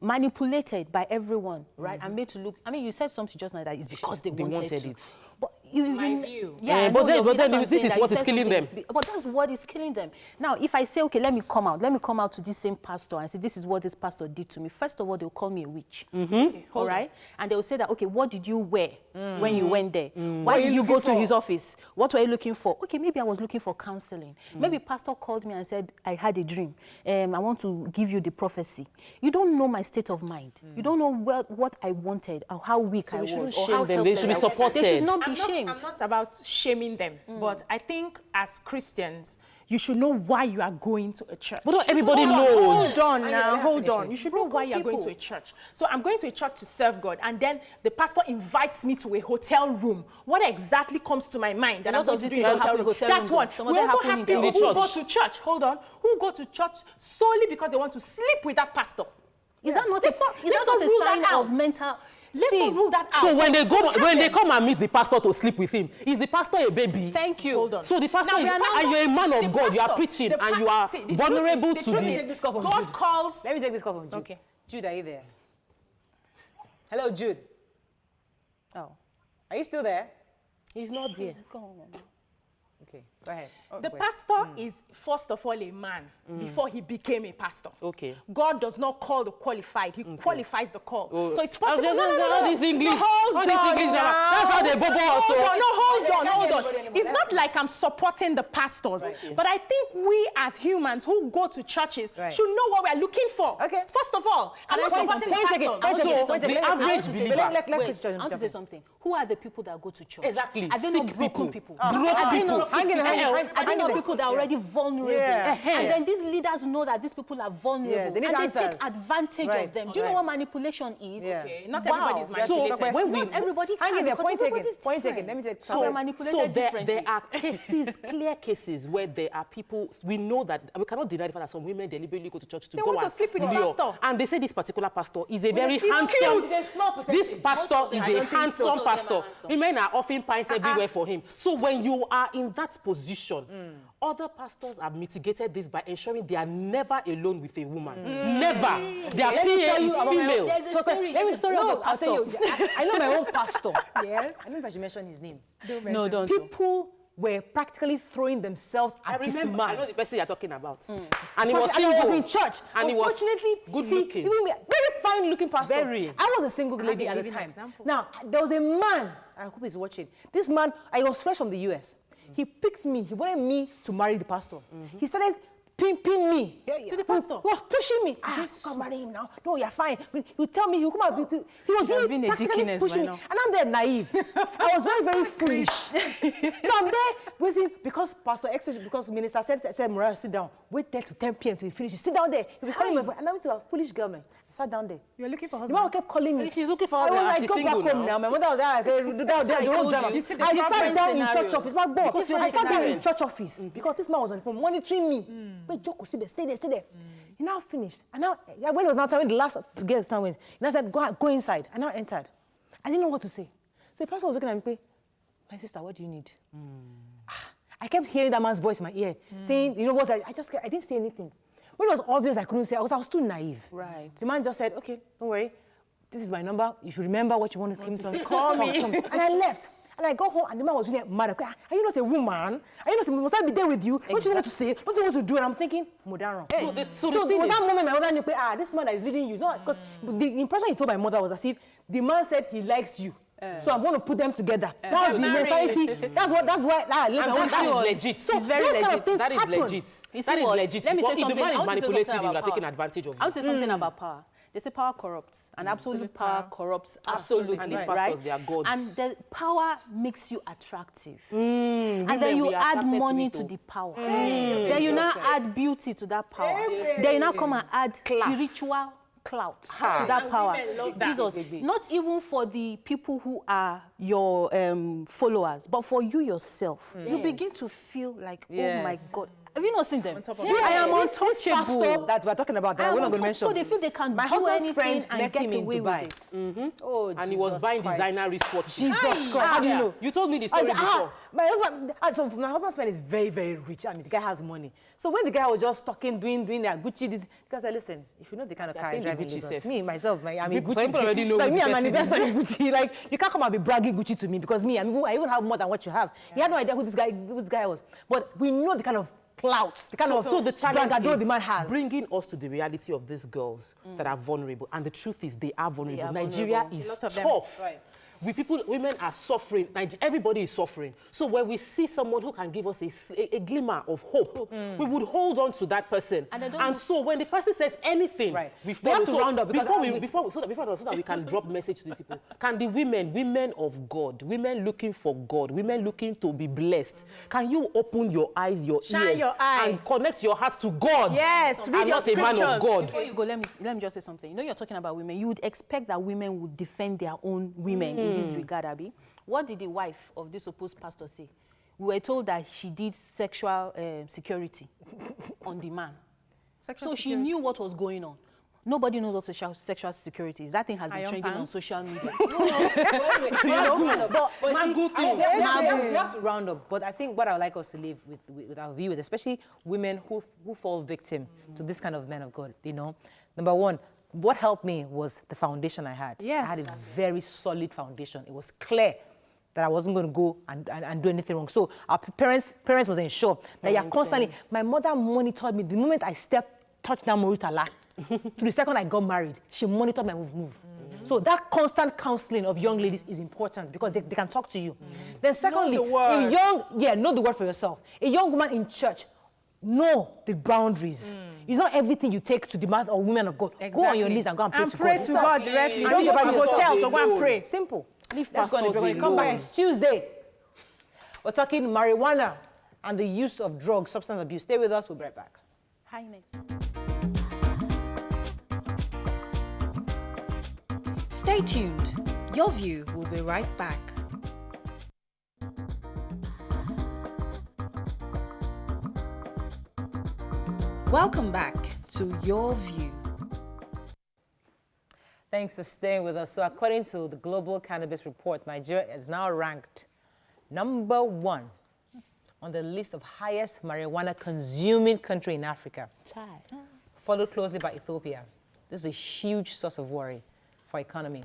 manipulated by everyone, right? And made to look, I mean, you said something just like that, it's because they wanted to. But my view. Yeah, but then this is what is killing them. But that's what is killing them. Now, if I say, okay, let me come out to this same pastor and say, this is what this pastor did to me. First of all, they'll call me a witch. Okay, all right? And they'll say that, okay, what did you wear when you went there? Why did you go to his office? What were you looking for? Okay, maybe I was looking for counseling. Maybe pastor called me and said, I had a dream. I want to give you the prophecy. You don't know my state of mind. You don't know what I wanted or how weak I was. Or how they should be supported. They should not be shamed. I'm not about shaming them, but I think as Christians, you should know why you are going to a church. But not everybody knows. Hold on now, hold on. You should know why you are going to a church. So I'm going to a church to serve God, and then the pastor invites me to a hotel room. What exactly comes to my mind that I'm going to do in a hotel room? That's one. We also have people who go to church, hold on, who go to church solely because they want to sleep with that pastor. Is that not a sign of mental... Let's not rule that out. So when they come and meet the pastor to sleep with him, is the pastor a baby? Thank you. Hold on. So the pastor and you're a man of God, you are preaching and you are vulnerable to the... God calls... Let me take this call from Jude. Okay. Jude, are you there? Hello, Jude. Oh. Are you still there? He's not there. Okay, go ahead. The pastor is, first of all, a man before he became a pastor. Okay. God does not call the qualified. He qualifies the call. So it's possible. No. This English. Hold on. That's how they bobo also. Hold on. It's not like I'm supporting the pastors, but I think we as humans who go to churches should know what we're looking for. Okay. First of all, I'm not supporting the pastors. The average believer. I want to say something. Who are the people that go to church? Exactly. Are they not broken people? Broken people. Are they not people that are already vulnerable? Yeah. And then these leaders know that these people are vulnerable. They need and they answers. take advantage of them. Do you know what manipulation is? Yeah. Okay. Not everybody is manipulated. So when not everybody can. Hang in there. Point taken. Point taken. Let me take So manipulated differently. There are cases, clear cases, where there are people, we know that, we cannot deny the fact that some women deliberately go to church to They go want to sleep with the pastor. And they say this particular pastor is a very handsome, this pastor is a handsome pastor. Women are offering pints everywhere for him. So when you are in that position, other pastors have mitigated this by ensuring they are never alone with a woman. Never. Their PA is female. There's a story of a pastor. I know my own pastor. Yes. I don't know if I should mention his name. No, don't. People were practically throwing themselves at this man. I know the person you're talking about. And he was single. I was in church. And he was good looking. Very fine looking pastor. Very. I was a single lady at the time. Now, there was a man, I hope he's watching. This man, I was fresh from the US. He picked me. He wanted me to marry the pastor. He started pimping me to the pastor. He was pushing me. Come marry him now. No, you're fine. You tell me, you come out. He was really practically pushing me. And I'm there naive. I was very, very foolish. So I'm there waiting because Pastor X, because Minister said, Mariah, sit down. Wait there to 10 p.m. till he finishes. Sit down there. He'll be calling me. And I went to a foolish girl, man. I sat down there. You're looking for The husband? man kept calling me. She's looking for I was husband. like, She's go single back home now. My mother was there. I sat down in church office. I sat down in church office because this man was on the phone monitoring me. Wait, Joko, sit there, stay there. He now finished. And now, when it was now time, the last guest time went, and I said, go inside. I now entered. I didn't know what to say. So the pastor was looking at me, my sister, what do you need? I kept hearing that man's voice in my ear, saying, you know what, I didn't say anything. When it was obvious I couldn't say, I was too naive. Right. The man just said, okay, don't worry. This is my number. If you remember what you want to come to, call me. And I left. And I got home, and the man was really mad. Are you not a woman? Are you not? Must I be there with you? What do you want to say? What do you want to do? And I'm thinking, Modaro. So was that moment my mother knew, this man that is leading you. Because the impression he told my mother was as if the man said he likes you. So I'm going to put them together. That's the mentality. That's why that is legit. So it's very legit. That is legit. That is legit. Let me say if something. the man is manipulative, you are taking advantage of I want you. to say something about power. They say power corrupts, and absolute power corrupts absolutely. And these right? pastors, they are gods. And the power makes you attractive. And then you add money to the power. Then you now add beauty to that power. Then you now come and add spiritual clout to Ah. that And power. women love that. Jesus, not even for the people who are your followers, but for you yourself. You begin to feel like, oh my Yes. God. Have you not seen them? top of I am This pastor untouchable. that we're talking about, that we're not going to mention. So they feel they can My do husband's anything friend and met get him in away Dubai. with it. Oh, And he was Jesus buying Christ. designer wristwatches. Jesus Christ, how do you know? You told me the story before. My husband's friend is very, very rich. I mean, the guy has money. So when the guy was just talking, doing that Gucci, this, because I listen, if you know the kind of You're car I saying the drive in Gucci Lagos, safe. me myself, I'm in People- Gucci. people already know like who me, the I'm an person investor in Gucci. Like you can't come and be bragging Gucci to me because me, I even have more than what you have. He had no idea who this guy was. But we know the kind of clout, the kind of So the challenge braggadocio the man is has. bringing us to the reality of these girls that are vulnerable. And the truth is they are vulnerable. They are Nigeria vulnerable. is A lot of them. tough. Right. Women are suffering. Everybody is suffering. So when we see someone who can give us a glimmer of hope, we would hold on to that person. And so when the person says anything, Right. we We have follow. to round up because so that we can drop message to these people. Can the women of God, women looking for God, women looking to be blessed, can you open your eyes, your Shine ears, your eye. and connect your heart to God? Yes, read and your not a man of scriptures. God. Before you go, let me just say something. You know, you're talking about women. You would expect that women would defend their own women in this regard, Abby. What did the wife of this supposed pastor say? We were told that she did sexual security on the man. So she knew what was going on. Nobody knows what sexual security is. That thing has been Iron trending on pants? social media. We have to round up, but I think what I would like us to leave with our viewers, especially women who fall victim to this kind of men of God, you know. Number one, what helped me was the foundation I had. Yes. I had a very solid foundation. It was clear that I wasn't going to go and do anything wrong. So our parents was ensure that you're constantly, my mother monitored me. The moment I touched down Moritala, to the second I got married, she monitored my move. So that constant counseling of young ladies is important because they can talk to you. Then secondly, know the word for yourself. A young woman in church, know the boundaries. It's not everything you take to the man or women of God. Go on your knees and go and pray to God. God directly. And Don't leave go to pastors hotel to go and alone. pray. Simple. Leave Let's go on the pastors program. Come back. alone. It's Tuesday. We're talking marijuana and the use of drugs, substance abuse. Stay with us. We'll be right back. Highness. Stay tuned. Your View will be right back. Welcome back to Your View. Thanks for staying with us. So according to the Global Cannabis Report, Nigeria is now ranked #1 on the list of highest marijuana consuming country in Africa, followed closely by Ethiopia. This is a huge source of worry for economy.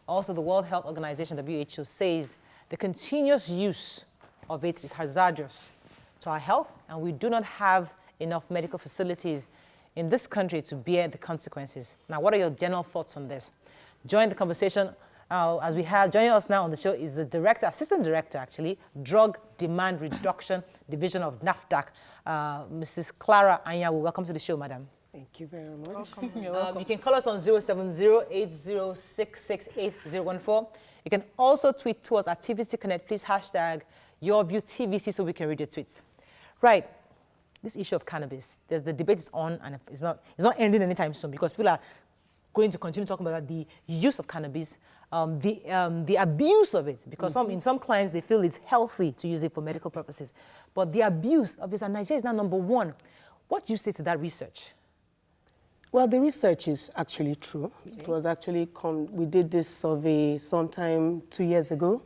Also, the World Health Organization, WHO, says the continuous use of it is hazardous to our health, and we do not have enough medical facilities in this country to bear the consequences. Now, what are your general thoughts on this? Join the conversation as we have, joining us now on the show is the director, assistant director actually, Drug Demand Reduction Division of NAFDAC, Mrs. Clara Anyawu. Welcome to the show, madam. Thank you very much. You're welcome. You can call us on 070-8066-8014. You can also tweet to us at TVC Connect. Please hashtag YourViewTVC so we can read your tweets. Right. This issue of cannabis, there's the debate is on and it's not ending anytime soon because people are going to continue talking about the use of cannabis, the abuse of it, because in some clients they feel it's healthy to use it for medical purposes, but the abuse of it, and Nigeria is now #1. What do you say to that research? Well, the research is actually true. Okay. It was actually, we did this survey sometime 2 years ago,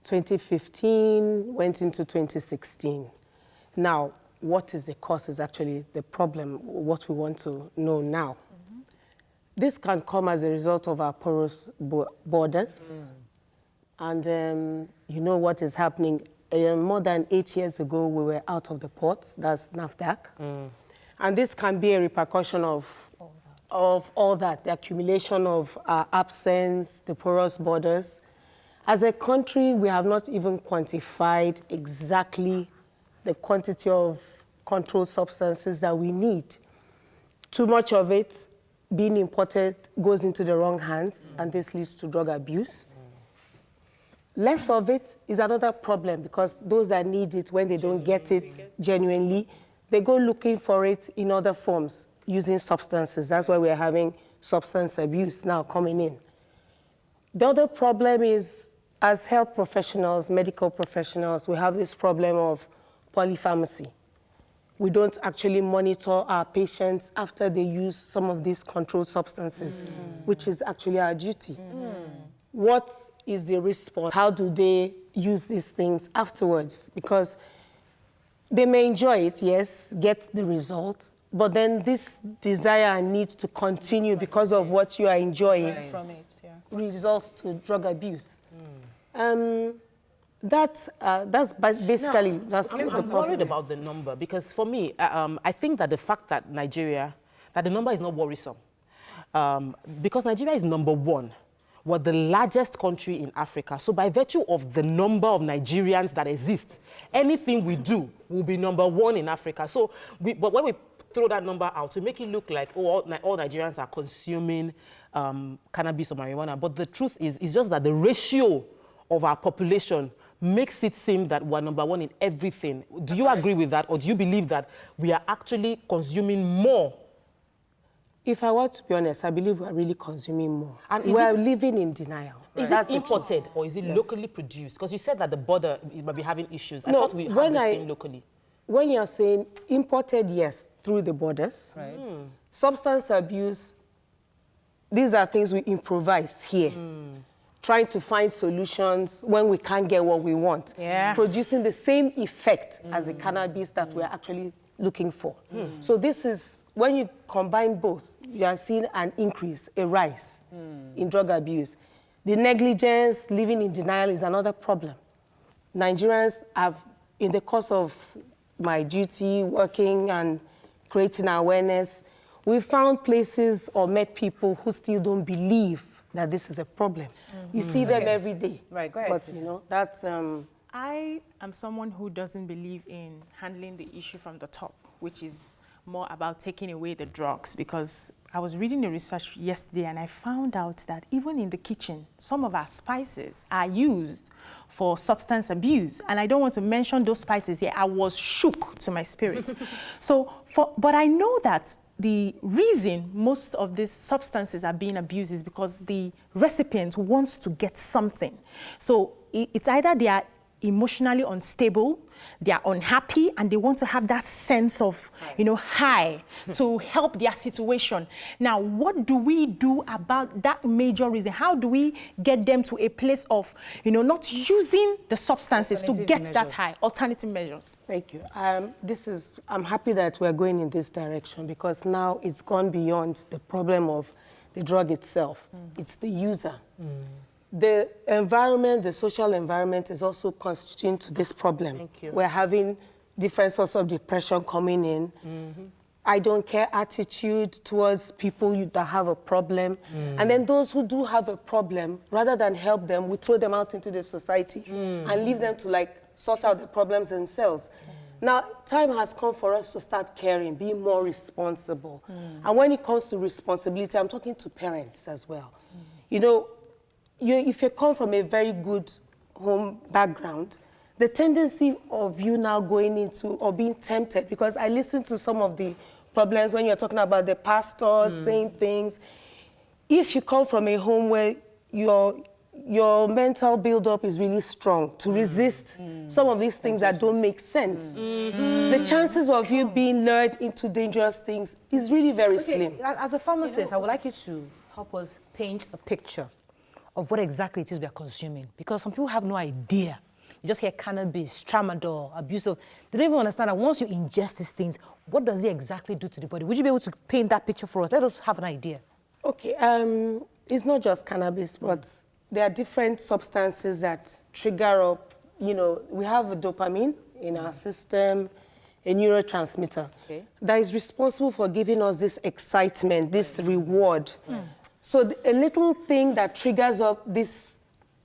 2015, went into 2016. Now, what is the cause is actually the problem, what we want to know now. This can come as a result of our porous borders. And you know what is happening. More than 8 years ago, we were out of the ports, that's NAFDAC. And this can be a repercussion of all that, the accumulation of our absence, the porous borders. As a country, we have not even quantified exactly the quantity of controlled substances that we need. Too much of it being imported goes into the wrong hands, and this leads to drug abuse. Less of it is another problem because those that need it, when they don't get it genuinely, they go looking for it in other forms using substances. That's why we're having substance abuse now coming in. The other problem is, as health professionals, medical professionals, we have this problem of polypharmacy. We don't actually monitor our patients after they use some of these controlled substances, which is actually our duty. What is the response? How do they use these things afterwards? Because they may enjoy it, yes, get the result, but then this desire and need to continue because of what you are enjoying From it, yeah. results to drug abuse. That's basically that's the I'm problem. worried about the number because for me, I think that the fact that that the number is not worrisome. Because Nigeria is number one. We're the largest country in Africa. So by virtue of the number of Nigerians that exist, anything we do will be number one in Africa. So, but when we throw that number out, we make it look like, oh, all Nigerians are consuming cannabis or marijuana. But the truth is, it's just that the ratio of our population makes it seem that we're number one in everything. Do you agree with that? Or do you believe that we are actually consuming more? If I were to be honest, I believe we're really consuming more. And we're living in denial. Is it imported or is it locally produced? Because you said that the border might be having issues. I No, thought we had this thing locally. When you're saying imported, yes, through the borders. Right. Substance abuse, these are things we improvise here. Trying to find solutions when we can't get what we want. Yeah. Producing the same effect as the cannabis that we're actually looking for. So this is, when you combine both, you are seeing an increase, a rise in drug abuse. The negligence, living in denial is another problem. Nigerians have, in the course of my duty, working and creating awareness, we found places or met people who still don't believe that this is a problem. You see them every day. Right, go ahead. But, you know, that's... I am someone who doesn't believe in handling the issue from the top, which is more about taking away the drugs, because I was reading the research yesterday and I found out that even in the kitchen, some of our spices are used for substance abuse. And I don't want to mention those spices here. I was shook to my spirit. But I know that the reason most of these substances are being abused is because the recipient wants to get something. So it's either they are emotionally unstable, they are unhappy, and they want to have that sense of, high to help their situation. Now, what do we do about that major reason? How do we get them to a place of, not using the substances to get that high? Alternative measures. Thank you. I'm happy that we're going in this direction because now it's gone beyond the problem of the drug itself. It's the user. The environment, the social environment is also constituting to this problem. Thank you. We're having different sorts of depression coming in. I don't care attitude towards people that have a problem. And then those who do have a problem, rather than help them, we throw them out into the society and leave them to sort out the problems themselves. Now, time has come for us to start caring, being more responsible. And when it comes to responsibility, I'm talking to parents as well. If you come from a very good home background, the tendency of you now going into or being tempted, because I listened to some of the problems when you're talking about the pastors saying things. If you come from a home where your mental build-up is really strong to resist some of these things that don't make sense, the chances of you being lured into dangerous things is really very slim. As a pharmacist, I would like you to help us paint a picture of what exactly it is we are consuming. Because some people have no idea. You just hear cannabis, tramadol, abusive. They don't even understand that once you ingest these things, what does it exactly do to the body? Would you be able to paint that picture for us? Let us have an idea. Okay, it's not just cannabis, but there are different substances that trigger up, we have a dopamine in our system, a neurotransmitter that is responsible for giving us this excitement, this reward. So a little thing that triggers up this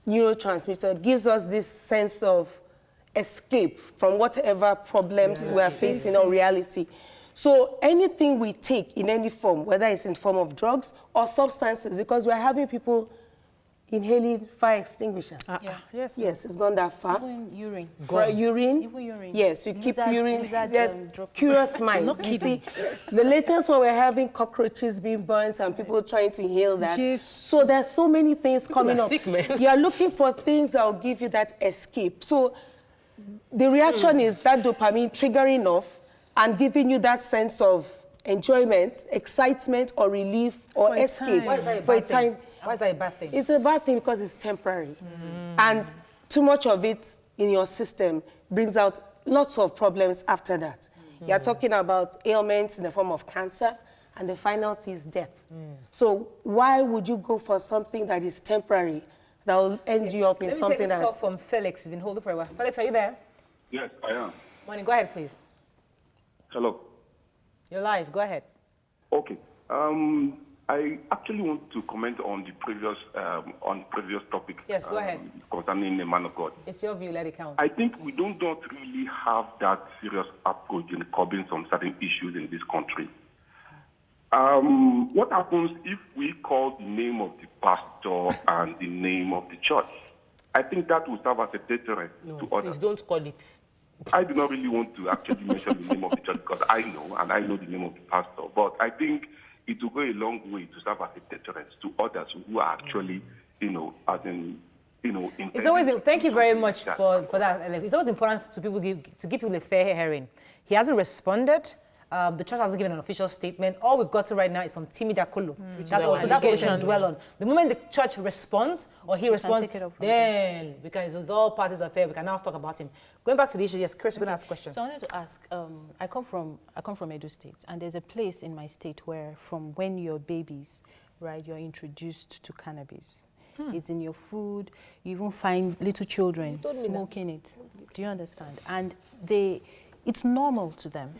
neurotransmitter gives us this sense of escape from whatever problems we are facing or reality. So anything we take in any form, whether it's in form of drugs or substances, because we're having people, inhaling fire extinguishers. Yes. Yes, it's gone that far. Even urine. For urine? Even urine. Yes, you keep urine. There's drop. curious minds. You see, the latest one, we're having cockroaches being burnt and people trying to inhale that. So there's so many things coming up. Sick, man. You're looking for things that will give you that escape. So the reaction is that dopamine triggering off and giving you that sense of enjoyment, excitement, or relief, or escape. Why is that a for a bad thing? time? Why is that a bad thing? It's a bad thing because it's temporary. And too much of it in your system brings out lots of problems after that. You're talking about ailments in the form of cancer, and the final thing is death. So why would you go for something that is temporary, that will end you up in something Let me take else? this call from Felix. He's been holding for a while. Felix, are you there? Yes, I am. Morning, go ahead, please. Hello. You're live, go ahead. Okay. I actually want to comment on the previous topic. Yes, go ahead. Concerning the man of God. It's your view, let it count. I think we don't really have that serious approach in curbing some certain issues in this country. What happens if we call the name of the pastor and the name of the church? I think that will serve as a deterrent to others. Please don't call it. I do not really want to actually mention the name of the church because I know, and I know the name of the pastor. But I think it will go a long way to serve as a deterrent to others who are actually, It's always, thank you very much for that. It's always important to give people a fair hearing. He hasn't responded. The church hasn't given an official statement. All we've got right now is from Timi Dakolo. That's what we should dwell on. The moment the church responds or he responds, then we can, it's all parties are fair. We can now talk about him. Going back to the issue, yes, Chris, we're going to ask a question. So I wanted to ask, I come from Edo State, and there's a place in my state where from when you're babies, right, you're introduced to cannabis. It's in your food. You even find little children smoking it. Do you understand? And it's normal to them.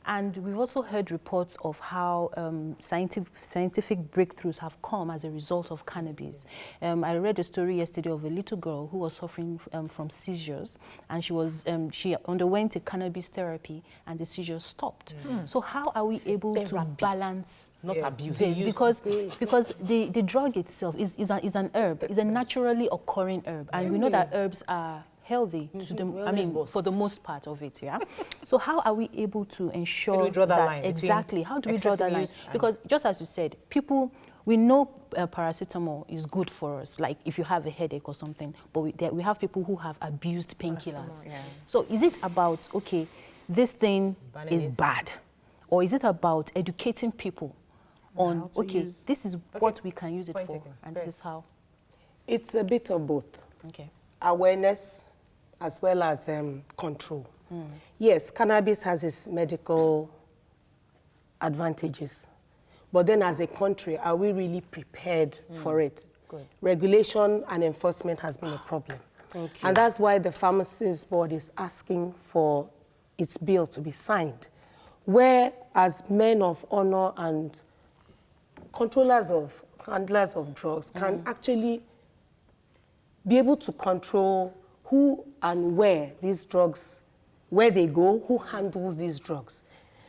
And we've also heard reports of how scientific breakthroughs have come as a result of cannabis. I read a story yesterday of a little girl who was suffering from seizures, and she underwent a cannabis therapy, and the seizures stopped. So how are we able to balance abuse this? Because the drug itself is an herb, is a naturally occurring herb, and we know that herbs are healthy to the, for the most part of it, yeah? So how are we able to ensure how do we draw that line exactly, how do we draw that line? Because just as you said, we know paracetamol is good for us, like if you have a headache or something, but we have people who have abused painkillers. So is it about, okay, this thing is bad, or is it about educating people on, okay, this is what we can use it for, and this is how? It's a bit of both. Okay. Awareness as well as control. Yes, cannabis has its medical advantages, but then as a country, are we really prepared for it? Good. Regulation and enforcement has been a problem. And that's why the Pharmacists Board is asking for its bill to be signed, where as men of honor and handlers of drugs can actually be able to control who and where these drugs, where they go, who handles these drugs.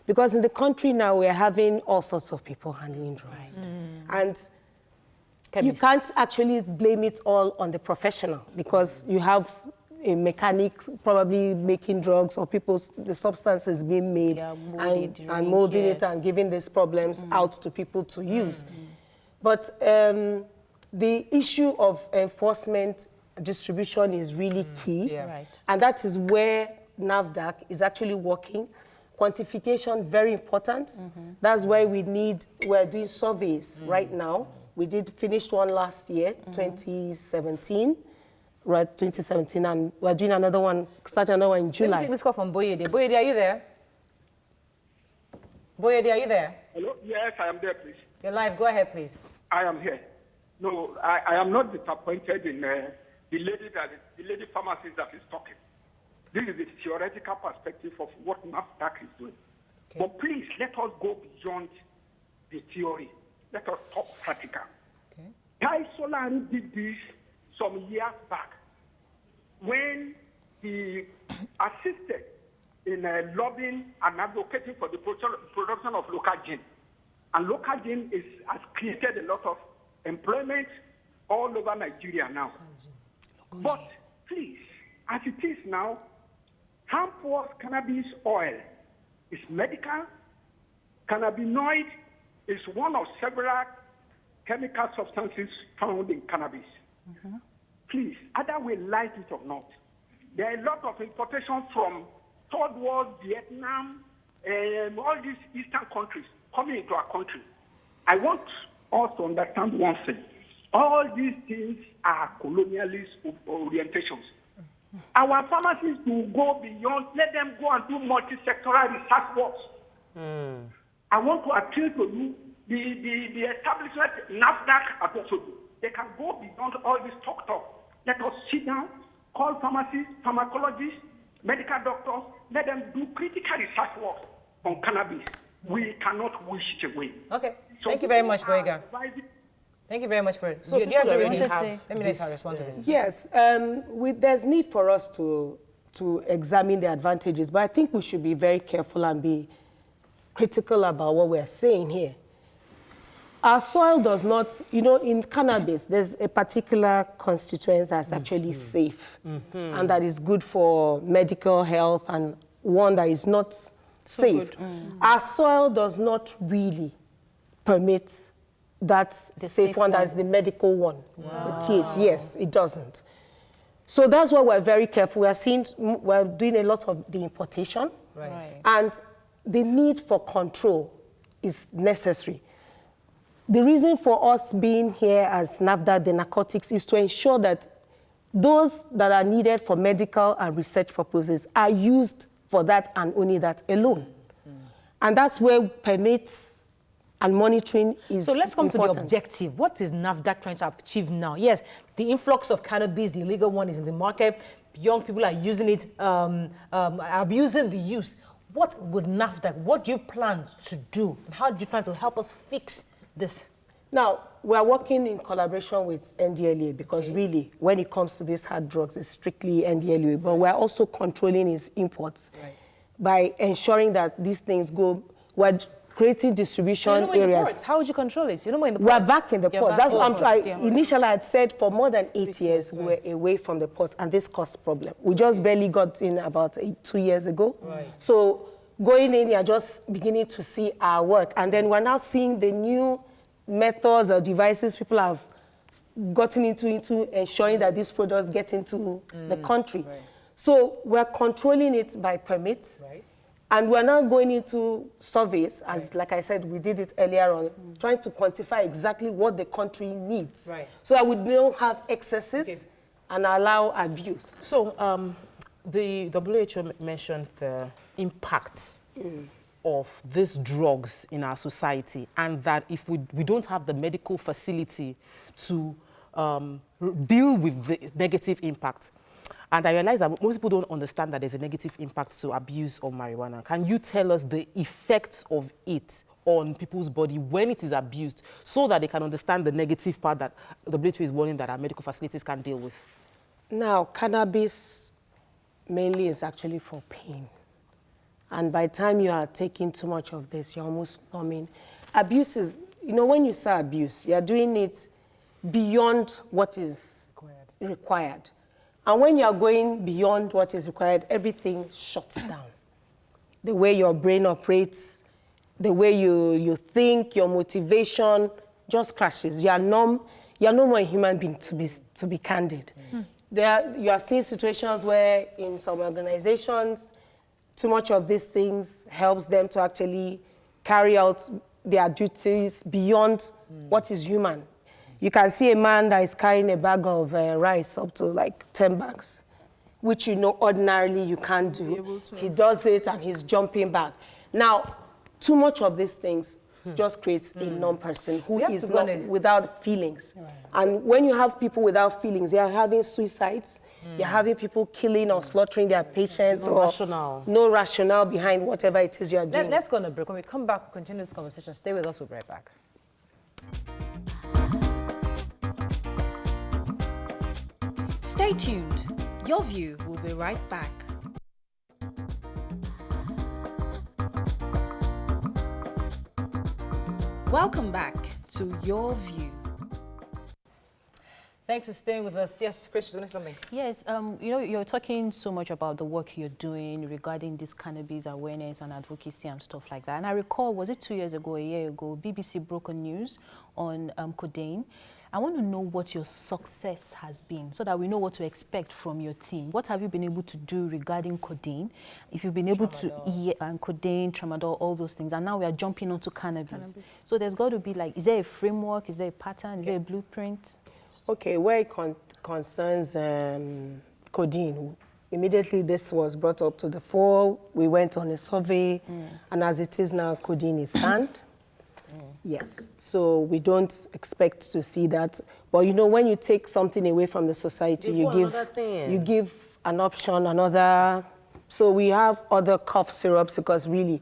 Because in the country now, we're having all sorts of people handling drugs. And you can't actually blame it all on the professional, because you have a mechanic probably making drugs, or the substances being made and molding it and giving these problems out to people to use. But the issue of enforcement distribution is really key, and that is where NAFDAC is actually working. Quantification, very important. That's why we're doing surveys right now. We finished one last year, 2017, and we're doing another one, starting another one in July. Let me take this call from Boyede. Boyede, are you there? Boyede, are you there? Hello? Yes, I am there, please. You're live, go ahead, please. I am here. No, I am not disappointed in the lady pharmacist that is talking. This is the theoretical perspective of what NAFDAC is doing. Okay. But please, let us go beyond the theory. Let us talk practical. Okay. Guy Solari did this some years back when he assisted in lobbying and advocating for the production of local gin. And local gin has created a lot of employment all over Nigeria now. But please, as it is now, harmful cannabis oil is medical. Cannabinoid is one of several chemical substances found in cannabis. Please, either we like it or not, there are a lot of importation from third world, Vietnam, all these eastern countries coming into our country. I want us to understand one thing. All these things are colonialist orientations. Our pharmacists will go beyond, let them go and do multi-sectoral research works. I want to appeal to you, the establishment, NAFDAC, they can go beyond all this talk. Let us sit down, call pharmacists, pharmacologists, medical doctors, let them do critical research work on cannabis. We cannot wish it away. Okay. Thank you very much, Boyega. Let me let her respond to this. Yes, there's need for us to examine the advantages, but I think we should be very careful and be critical about what we're saying here. Our soil does not, in cannabis, there's a particular constituent that's actually safe and that is good for medical health, and one that is not safe. Our soil does not really permit that safe one, that's the medical one. The TH, yes, it doesn't. So that's why we're very careful. We're doing a lot of the importation, and the need for control is necessary. The reason for us being here as NAFDAC, the narcotics, is to ensure that those that are needed for medical and research purposes are used for that and only that alone. And that's where permits and monitoring is So let's come important. to the objective. What is NAFDAC trying to achieve now? Yes, the influx of cannabis, the illegal one, is in the market. Young people are using it, abusing the use. What would NAFDAC, what do you plan to do? And how do you plan to help us fix this? Now, we are working in collaboration with NDLEA because really, when it comes to these hard drugs, it's strictly NDLEA. But we're also controlling its imports by ensuring that these things go. We're creating distribution areas. How would you control it? You know, in the we're back in the ports. That's what initially I had said for more than 8 years we were away from the ports, and this caused problem. We just barely got in about 2 years ago. So going in, you're just beginning to see our work, and then we're now seeing the new methods or devices people have gotten into ensuring that these products get into the country. So we're controlling it by permits. And we're now going into surveys, as like I said, we did it earlier on, trying to quantify exactly what the country needs, so that we don't have excesses and allow abuse. So the WHO mentioned the impact of these drugs in our society, and that if we don't have the medical facility to deal with the negative impact. And I realize that most people don't understand that there's a negative impact to abuse of marijuana. Can you tell us the effects of it on people's body when it is abused, so that they can understand the negative part that the WHO is warning that our medical facilities can deal with? Now, cannabis mainly is actually for pain. And by the time you are taking too much of this, you're almost numbing. Abuse is, when you say abuse, you're doing it beyond what is required. And when you're going beyond what is required, everything shuts down. The way your brain operates, the way you think, your motivation just crashes. You are numb. You're no more a human being, to be candid. You are seeing situations where in some organizations, too much of these things helps them to actually carry out their duties beyond what is human. You can see a man that is carrying a bag of rice up to like 10 bags, which ordinarily you can't do. He does it and he's jumping back. Now, too much of these things just creates a numb person who is not without feelings. And when you have people without feelings, they are having suicides, you're having people killing or slaughtering their patients, no rationale behind whatever it is you're doing. Let's go on a break. When we come back, we'll continue this conversation. Stay with us, we'll be right back. Stay tuned. Your View will be right back. Welcome back to Your View. Thanks for staying with us. Yes, Chris, was doing something. Yes, you know, you're talking so much about the work you're doing regarding this cannabis awareness and advocacy and stuff like that. And I recall, was it 2 years ago, a year ago, BBC broke a news on codeine. I want to know what your success has been so that we know what to expect from your team. What have you been able to do regarding codeine? If you've been able to, and codeine, tramadol, all those things. And now we are jumping onto cannabis. So there's got to be like, is there a framework? Is there a pattern? Is there a blueprint? Okay, where it concerns codeine, immediately this was brought up to the fore. We went on a survey, and as it is now, codeine is banned. Yes, so we don't expect to see that. But you know, when you take something away from the society, you give an option, another. So we have other cough syrups because really,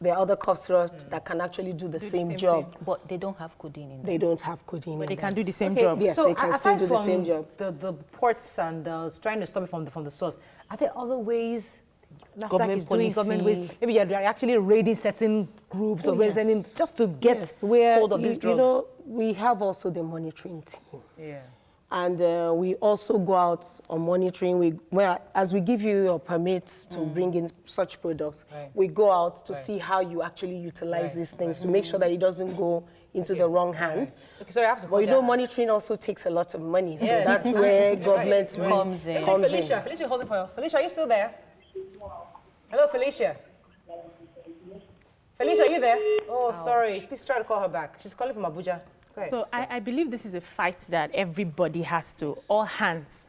there are other cough syrups that can actually do the same job. But they don't have codeine in them. They don't have codeine But in they them. can do the same job. Yes, So they can still do the same job. The ports and trying to stop it from the source, are there other ways NAFDAC is doing government ways? Maybe you're actually raiding certain groups or raiding just to get hold of these drugs. You know, we have also the monitoring team. Yeah. And we also go out on monitoring. As we give you your permits to bring in such products, we go out to see how you actually utilize these things to make sure that it doesn't go into the wrong hands. Okay, sorry, I have to but you know, monitoring also takes a lot of money, so that's where government comes in. Felicia, hold it for you. Felicia, are you still there? Hello, Felicia. Felicia, are you there? Oh, sorry. Please try to call her back. She's calling from Abuja. So I believe this is a fight that everybody has to, all hands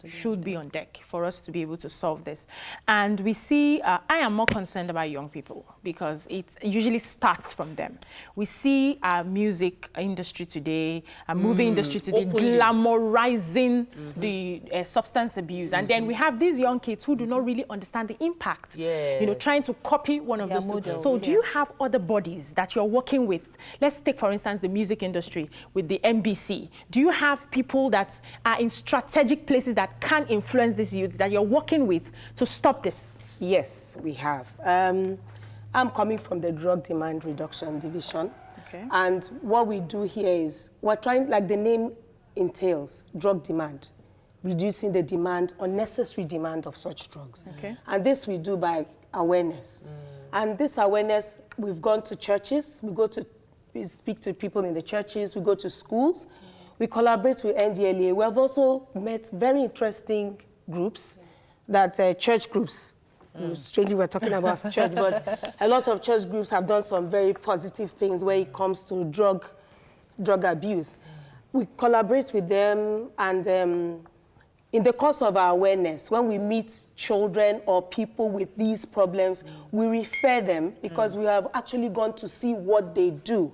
should be on deck for us to be able to solve this. And we see, I am more concerned about young people because it usually starts from them. We see our music industry today, our movie industry today, glamorizing the substance abuse. And then we have these young kids who do not really understand the impact, you know, trying to copy one of those models. So do you have other bodies that you're working with? Let's take, for instance, the music industry with the MBC. Do you have people that are in strategic places that can influence these youth that you're working with to stop this? Yes, we have. I'm coming from the Drug Demand Reduction Division. Okay. And what we do here is we're trying, like the name entails, drug demand, reducing the demand, unnecessary demand of such drugs. Okay. And this we do by awareness. And this awareness, we've gone to churches, we speak to people in the churches, we go to schools, we collaborate with NDLA. We have also met very interesting groups, church groups. Strangely, we're talking about church, but a lot of church groups have done some very positive things when it comes to drug abuse. We collaborate with them, and in the course of our awareness, when we meet children or people with these problems, we refer them because we have actually gone to see what they do,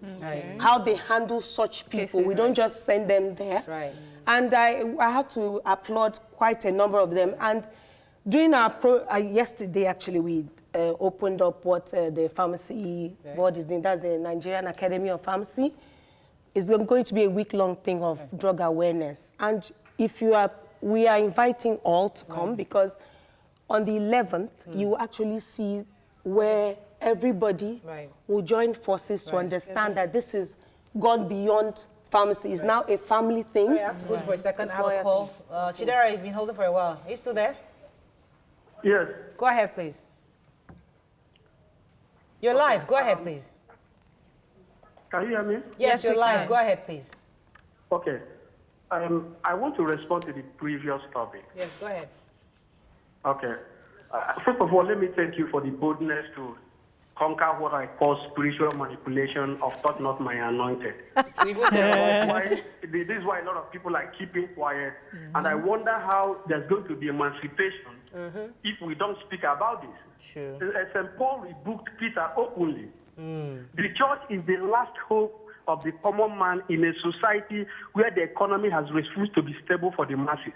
how they handle such people. We don't just send them there. Right. And I have to applaud quite a number of them. And during our yesterday, actually, we opened up what the pharmacy board is doing. That's the Nigerian Academy of Pharmacy. It's going to be a week-long thing of drug awareness. And we are inviting all to come because on the 11th, you will actually see where everybody will join forces to understand that this is gone beyond pharmacy. It's now a family thing. Sorry, I have to go for a second. I have a call. Chidera, you've been holding for a while. Are you still there? Yes. Go ahead, please. You're live. Go ahead, please. Can you hear me? Yes, you're live. Go ahead, please. Okay. I want to respond to the previous topic. Yes, go ahead. Okay. First of all, let me thank you for the boldness to conquer what I call spiritual manipulation of "Touch not my anointed." This is why a lot of people are keeping quiet, and I wonder how there's going to be emancipation if we don't speak about this. Sure. St. Paul rebuked Peter openly. The church is the last hope of the common man in a society where the economy has refused to be stable for the masses.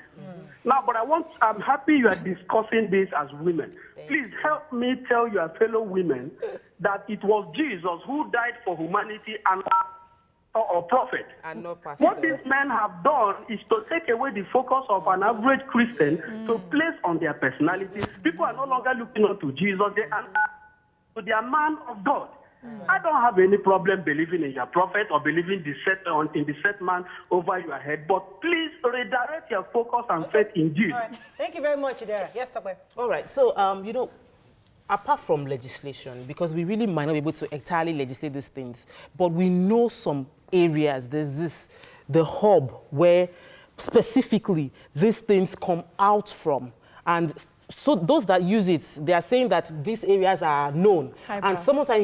Now, but I'm happy you are discussing this as women. Please help me tell your fellow women that it was Jesus who died for humanity and or prophet. And not pastor. What these men have done is to take away the focus of an average Christian to place on their personality. People are no longer looking up to Jesus. They are to their man of God. I don't have any problem believing in your prophet or believing in the set man over your head, but please redirect your focus and faith in Jesus. All right. Thank you very much, Idera. Yes, Tokwe. All right. So, you know, apart from legislation, because we really might not be able to entirely legislate these things, but we know some areas, there's the hub where specifically these things come out from. And so those that use it, they are saying that these areas are known. And sometimes the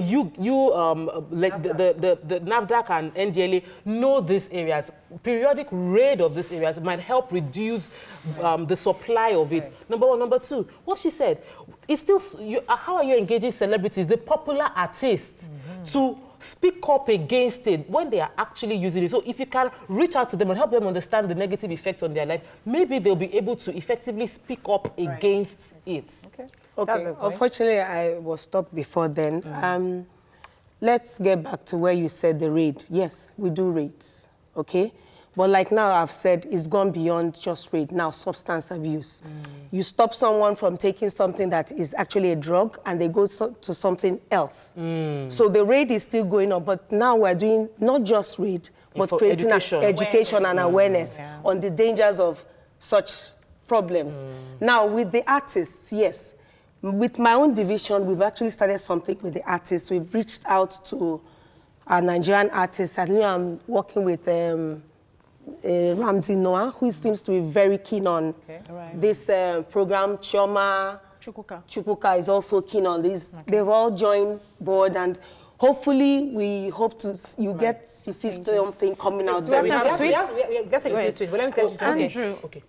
NAFDAC and NDLA know these areas. Periodic raid of these areas might help reduce the supply of it. Number one. Number two, what she said, it's still, how are you engaging celebrities, the popular artists, to speak up against it when they are actually using it? So if you can reach out to them and help them understand the negative effect on their life, maybe they'll be able to effectively speak up against it. Okay. Unfortunately, I was stopped before then. Let's get back to where you said the raid. Yes, we do raids, okay? But like now I've said, it's gone beyond just raid. Now, substance abuse. You stop someone from taking something that is actually a drug and they go to something else. So the raid is still going on, but now we're doing not just raid, but creating education and awareness on the dangers of such problems. Now, with the artists, yes. With my own division, we've actually started something with the artists. We've reached out to our Nigerian artists. I know I'm working with Ramsey Noah, who seems to be very keen on this program. Chioma Chukwuka is also keen on this. They've all joined board, and hopefully we hope to get to see something coming out very soon. Just a tweet, but let me tell you. Andrew. Okay.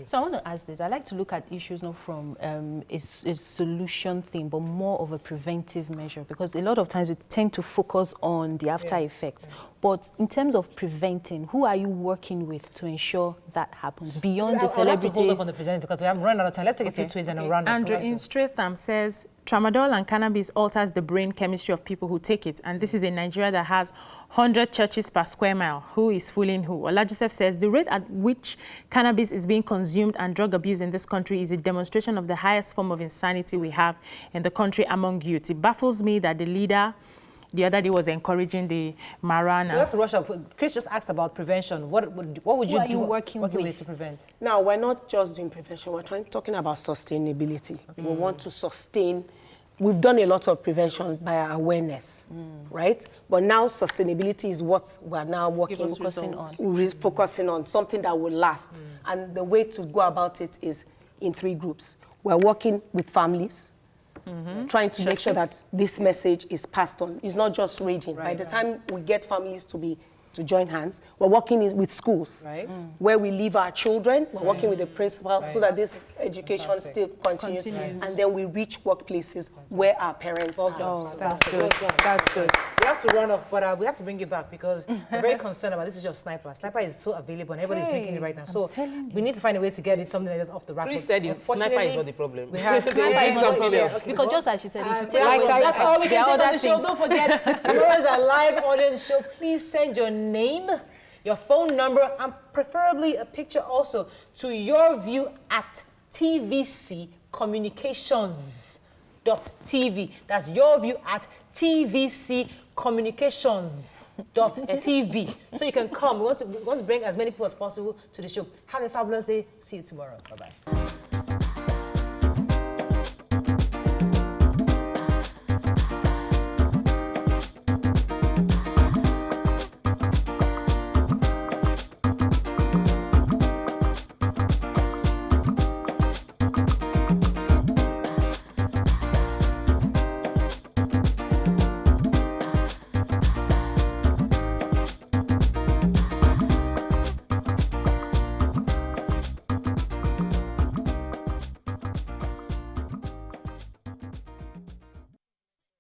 So I want to ask this. I like to look at issues not from a solution thing, but more of a preventive measure, because a lot of times we tend to focus on the after effects. But in terms of preventing, who are you working with to ensure that happens beyond the celebrities? I'll have to hold up on the presenter because we haven't run out of time. Let's take a few tweets and a round. Andrew in Stratham says, tramadol and cannabis alters the brain chemistry of people who take it. And this is in Nigeria that has 100 churches per square mile. Who is fooling who? Olajoseph says, the rate at which cannabis is being consumed and drug abuse in this country is a demonstration of the highest form of insanity we have in the country among youth. It baffles me that the leader the other day was encouraging the marijuana. So let's rush up. Chris just asked about prevention. What would you do working with to prevent? Now, we're not just doing prevention. We're talking about sustainability. We want to sustain. We've done a lot of prevention by awareness, right? But now sustainability is what we're now focusing on, something that will last. And the way to go about it is in 3 groups. We're working with families, trying to make sure that this message is passed on. It's not just raging. By the time we get families to join hands, we're working with schools, where we leave our children. We're working with the principals so that this education still continues. And then we reach workplaces where our parents are. That's good. That's good. We have to run off, but we have to bring you back because we're very concerned about this. Is your sniper. Sniper is so available and everybody's drinking it right now. So we need to find a way to get it something like off the rack. Chris said sniper is not the problem. We have something else. Because just as she said, if you take away that's all we can take on the show. Don't forget, tomorrow is our live audience show. Please send your name, your phone number, and preferably a picture also to yourview@tvccommunications.tv. That's yourview@tvccommunications.tv. So you can come. We want to bring as many people as possible to the show. Have a fabulous day. See you tomorrow. Bye-bye.